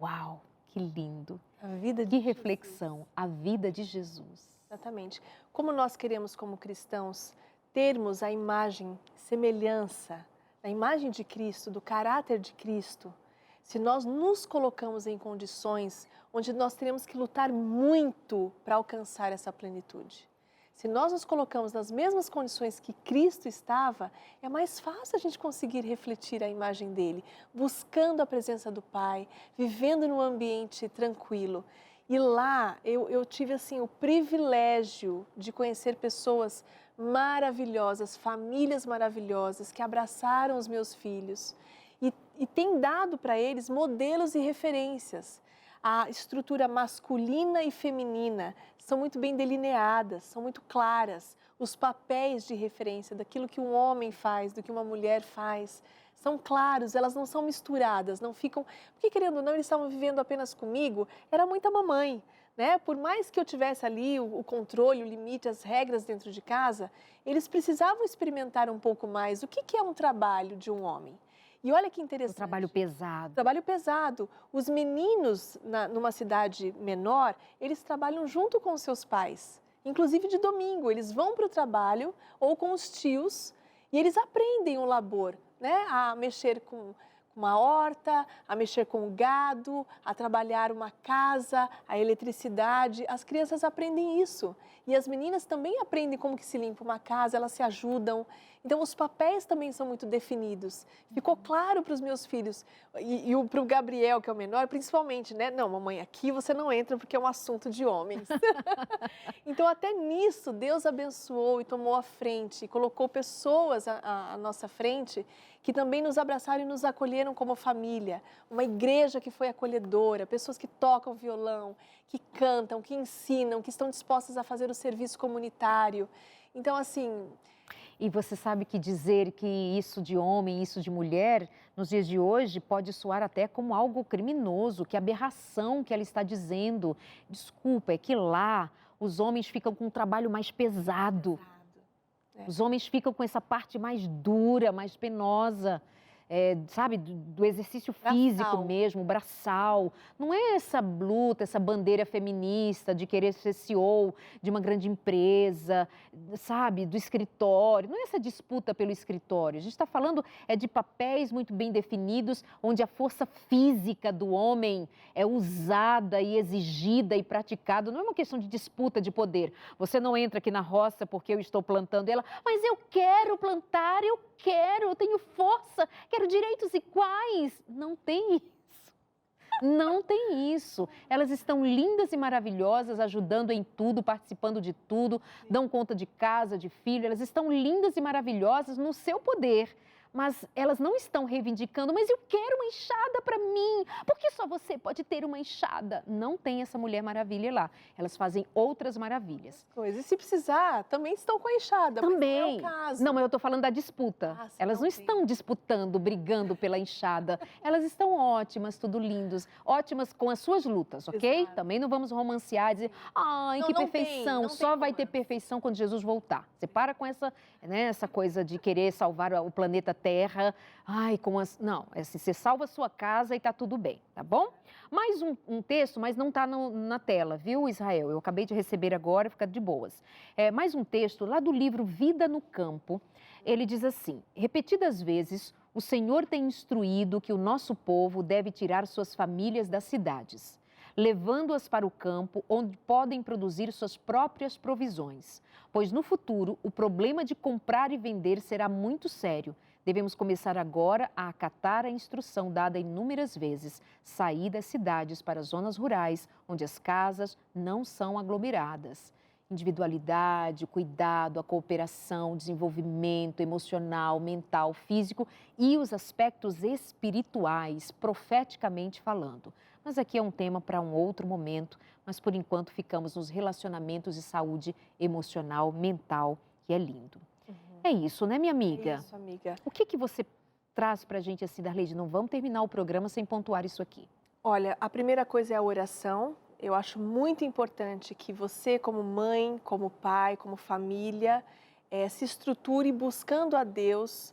Uau, que lindo! A vida de Que Jesus. reflexão, a vida de Jesus. Exatamente. Como nós queremos, como cristãos, termos a imagem, semelhança, a imagem de Cristo, do caráter de Cristo, se nós nos colocamos em condições onde nós teremos que lutar muito para alcançar essa plenitude. Se nós nos colocamos nas mesmas condições que Cristo estava, é mais fácil a gente conseguir refletir a imagem dele, buscando a presença do Pai, vivendo num ambiente tranquilo. E lá eu tive assim o privilégio de conhecer pessoas maravilhosas, famílias maravilhosas que abraçaram os meus filhos e tem dado para eles modelos e referências. A estrutura masculina e feminina são muito bem delineadas, são muito claras. Os papéis de referência daquilo que um homem faz, do que uma mulher faz, são claros, elas não são misturadas, não ficam... Porque, querendo ou não, eles estavam vivendo apenas comigo, era muita mamãe, né? Por mais que eu tivesse ali o controle, o limite, as regras dentro de casa, eles precisavam experimentar um pouco mais o que é um trabalho de um homem. E olha que interessante. Um trabalho pesado. Trabalho pesado. Os meninos, numa cidade menor, eles trabalham junto com os seus pais. Inclusive de domingo, eles vão para o trabalho ou com os tios e eles aprendem o labor, né? A mexer com uma horta, a mexer com o gado, a trabalhar uma casa, a eletricidade. As crianças aprendem isso. E as meninas também aprendem como que se limpa uma casa, elas se ajudam. Então, os papéis também são muito definidos. Ficou claro para os meus filhos e para o Gabriel, que é o menor, principalmente, né? Não, mamãe, aqui você não entra porque é um assunto de homens. Então, até nisso, Deus abençoou e tomou a frente, colocou pessoas à nossa frente que também nos abraçaram e nos acolheram como família. Uma igreja que foi acolhedora, pessoas que tocam violão, que cantam, que ensinam, que estão dispostas a fazer o serviço comunitário. Então, assim... E você sabe que dizer que isso de homem, isso de mulher, nos dias de hoje, pode soar até como algo criminoso, que aberração que ela está dizendo. Desculpa, é que lá os homens ficam com um trabalho mais pesado. Os homens ficam com essa parte mais dura, mais penosa. Sabe, do exercício físico mesmo, braçal. Não é essa luta, essa bandeira feminista de querer ser CEO de uma grande empresa, sabe, do escritório. Não é essa disputa pelo escritório. A gente está falando de papéis muito bem definidos, onde a força física do homem é usada e exigida e praticada. Não é uma questão de disputa de poder. Você não entra aqui na roça porque eu estou plantando ela, mas eu quero plantar, eu tenho força, quero direitos iguais. Não tem isso. Não tem isso. Elas estão lindas e maravilhosas, ajudando em tudo, participando de tudo, dão conta de casa, de filho. Elas estão lindas e maravilhosas no seu poder. Mas elas não estão reivindicando, mas eu quero uma enxada para mim. Por que só você pode ter uma enxada? Não tem essa Mulher Maravilha lá. Elas fazem outras maravilhas. E se precisar, também estão com a enxada. Também. Mas não é o caso. Não, mas eu estou falando da disputa. Elas não estão disputando, brigando pela enxada. Elas estão ótimas, tudo lindos. Ótimas com as suas lutas, ok? Exato. Também não vamos romancear e dizer, ai, que perfeição. Não só vai ter perfeição quando Jesus voltar. Você para com essa, né, essa coisa de querer salvar o planeta Terra. Ai, com as... Não, é assim, você salva a sua casa e está tudo bem, tá bom? Mais um texto, mas não está na tela, viu, Israel? Eu acabei de receber agora, fica de boas. Mais um texto lá do livro Vida no Campo. Ele diz assim: repetidas vezes, o Senhor tem instruído que o nosso povo deve tirar suas famílias das cidades, levando-as para o campo, onde podem produzir suas próprias provisões. Pois no futuro, o problema de comprar e vender será muito sério. Devemos começar agora a acatar a instrução dada inúmeras vezes, sair das cidades para zonas rurais, onde as casas não são aglomeradas. Individualidade, o cuidado, a cooperação, o desenvolvimento emocional, mental, físico e os aspectos espirituais, profeticamente falando. Mas aqui é um tema para um outro momento, mas por enquanto ficamos nos relacionamentos de saúde emocional, mental, que é lindo. É isso, né, minha amiga? É isso, amiga. O que você traz para a gente assim, Darleide? Não vamos terminar o programa sem pontuar isso aqui. Olha, a primeira coisa é a oração, eu acho muito importante que você, como mãe, como pai, como família, se estruture buscando a Deus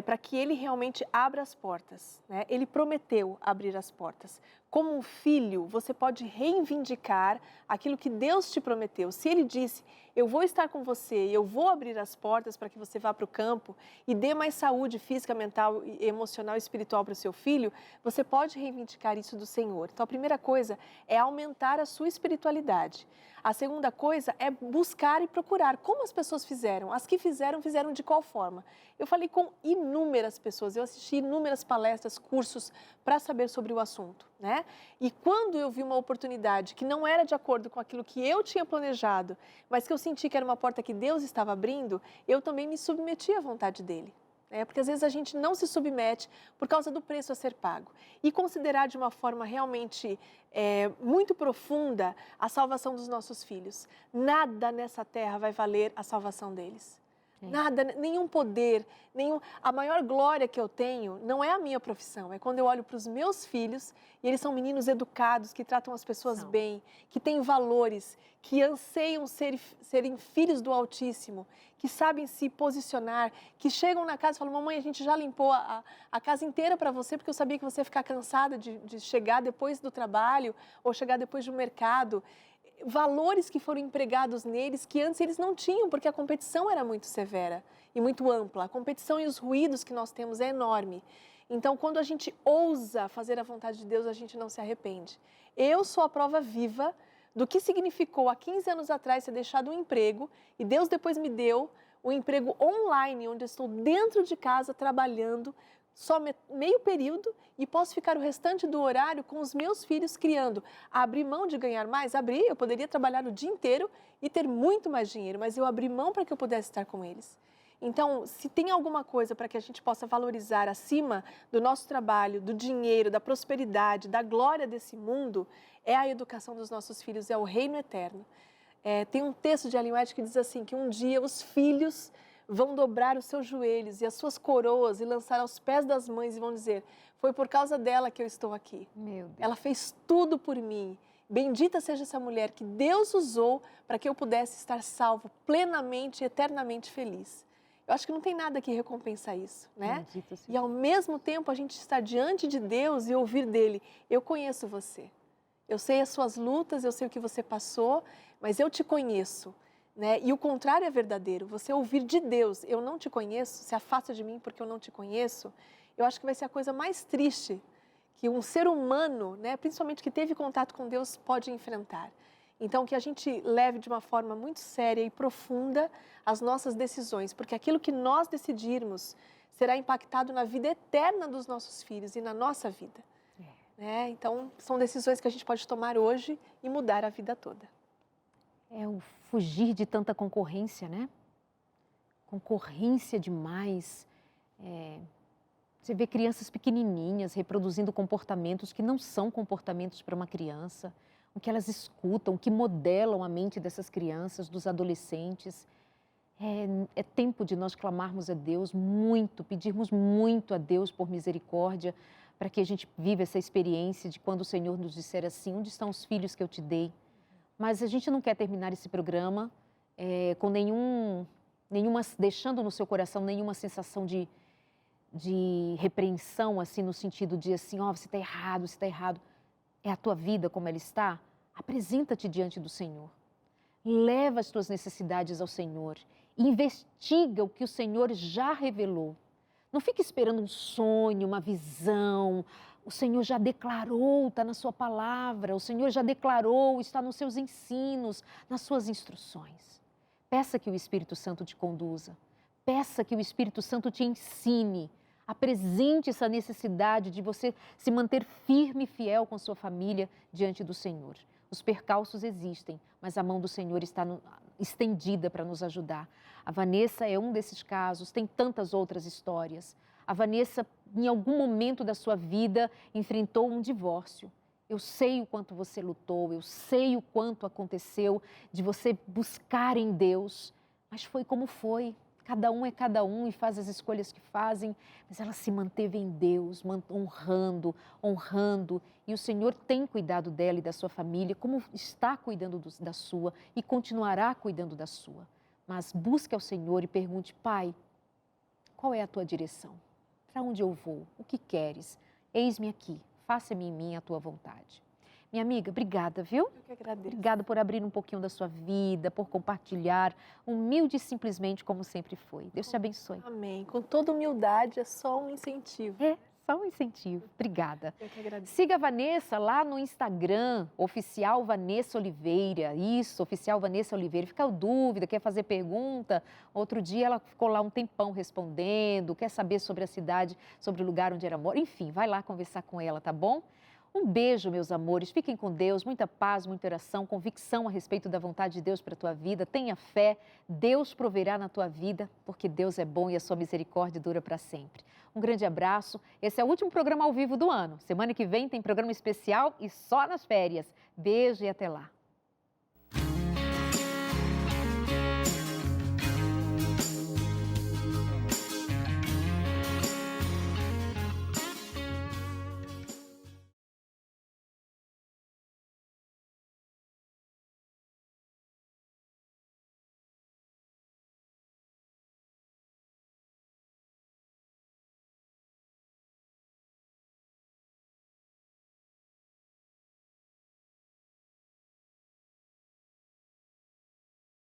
para que Ele realmente abra as portas, né? Ele prometeu abrir as portas. Como um filho, você pode reivindicar aquilo que Deus te prometeu. Se Ele disse, eu vou estar com você, eu vou abrir as portas para que você vá para o campo e dê mais saúde física, mental, emocional e espiritual para o seu filho, você pode reivindicar isso do Senhor. Então, a primeira coisa é aumentar a sua espiritualidade. A segunda coisa é buscar e procurar. Como as pessoas fizeram? As que fizeram, fizeram de qual forma? Eu falei com inúmeras pessoas, eu assisti inúmeras palestras, cursos para saber sobre o assunto, né? E quando eu vi uma oportunidade que não era de acordo com aquilo que eu tinha planejado, mas que eu senti que era uma porta que Deus estava abrindo, eu também me submeti à vontade dele. Porque às vezes a gente não se submete por causa do preço a ser pago. E considerar de uma forma realmente muito profunda a salvação dos nossos filhos. Nada nessa terra vai valer a salvação deles. Nada, nenhum poder, a maior glória que eu tenho não é a minha profissão, é quando eu olho para os meus filhos e eles são meninos educados, que tratam as pessoas bem, que têm valores, que anseiam serem filhos do Altíssimo, que sabem se posicionar, que chegam na casa e falam, mamãe, a gente já limpou a casa inteira para você, porque eu sabia que você ia ficar cansada de chegar depois do trabalho ou chegar depois do mercado. Valores que foram empregados neles que antes eles não tinham, porque a competição era muito severa e muito ampla. A competição e os ruídos que nós temos é enorme. Então, quando a gente ousa fazer a vontade de Deus, a gente não se arrepende. Eu sou a prova viva do que significou há 15 anos atrás ter deixado um emprego e Deus depois me deu um emprego online, onde eu estou dentro de casa trabalhando só meio período e posso ficar o restante do horário com os meus filhos criando. Abrir mão de ganhar mais? Abri, eu poderia trabalhar o dia inteiro e ter muito mais dinheiro, mas eu abri mão para que eu pudesse estar com eles. Então, se tem alguma coisa para que a gente possa valorizar acima do nosso trabalho, do dinheiro, da prosperidade, da glória desse mundo, é a educação dos nossos filhos, é o reino eterno. Tem um texto de Ellen White que diz assim, que um dia os filhos vão dobrar os seus joelhos e as suas coroas e lançar aos pés das mães e vão dizer, foi por causa dela que eu estou aqui. Meu Deus. Ela fez tudo por mim. Bendita seja essa mulher que Deus usou para que eu pudesse estar salvo plenamente e eternamente feliz. Eu acho que não tem nada que recompensa isso, né? E ao mesmo tempo a gente estar diante de Deus e ouvir dele, eu conheço você. Eu sei as suas lutas, eu sei o que você passou, mas eu te conheço. Né? E o contrário é verdadeiro, você ouvir de Deus, eu não te conheço, se afasta de mim porque eu não te conheço, eu acho que vai ser a coisa mais triste que um ser humano, né, principalmente que teve contato com Deus, pode enfrentar. Então, que a gente leve de uma forma muito séria e profunda as nossas decisões, porque aquilo que nós decidirmos será impactado na vida eterna dos nossos filhos e na nossa vida. Né? Então, são decisões que a gente pode tomar hoje e mudar a vida toda. É o fugir de tanta concorrência, né? Concorrência demais. Você vê crianças pequenininhas reproduzindo comportamentos que não são comportamentos para uma criança, o que elas escutam, o que modelam a mente dessas crianças, dos adolescentes. É tempo de nós clamarmos a Deus muito, pedirmos muito a Deus por misericórdia, para que a gente viva essa experiência de quando o Senhor nos disser assim, onde estão os filhos que eu te dei? Mas a gente não quer terminar esse programa com deixando no seu coração nenhuma sensação de repreensão, assim, no sentido de assim, você está errado, você está errado. É a tua vida como ela está? Apresenta-te diante do Senhor. Leva as tuas necessidades ao Senhor. Investiga o que o Senhor já revelou. Não fique esperando um sonho, uma visão. O Senhor já declarou, está na sua palavra. O Senhor já declarou, está nos seus ensinos, nas suas instruções. Peça que o Espírito Santo te conduza. Peça que o Espírito Santo te ensine. Apresente essa necessidade de você se manter firme e fiel com sua família diante do Senhor. Os percalços existem, mas a mão do Senhor está estendida para nos ajudar. A Vanessa é um desses casos, tem tantas outras histórias. A Vanessa, em algum momento da sua vida, enfrentou um divórcio. Eu sei o quanto você lutou, eu sei o quanto aconteceu de você buscar em Deus, mas foi como foi. cada um é cada um e faz as escolhas que fazem, mas ela se manteve em Deus, honrando, honrando. E o Senhor tem cuidado dela e da sua família, como está cuidando da sua e continuará cuidando da sua. Mas busque ao Senhor e pergunte: Pai, qual é a tua direção? Para onde eu vou? O que queres? Eis-me aqui, faça-me em mim a tua vontade. Minha amiga, obrigada, viu? Eu que agradeço. Obrigada por abrir um pouquinho da sua vida, por compartilhar, humilde e simplesmente como sempre foi. Deus te abençoe. Amém. Com toda humildade, é só um incentivo. É, só um incentivo. Obrigada. Eu que agradeço. Siga a Vanessa lá no Instagram, Oficial Vanessa Oliveira. Isso, Oficial Vanessa Oliveira. Fica dúvida, quer fazer pergunta? Outro dia ela ficou lá um tempão respondendo, quer saber sobre a cidade, sobre o lugar onde ela mora. Enfim, vai lá conversar com ela, tá bom? Um beijo, meus amores. Fiquem com Deus, muita paz, muita oração, convicção a respeito da vontade de Deus para a tua vida. Tenha fé, Deus proverá na tua vida, porque Deus é bom e a sua misericórdia dura para sempre. Um grande abraço. Esse é o último programa ao vivo do ano. Semana que vem tem programa especial e só nas férias. Beijo e até lá.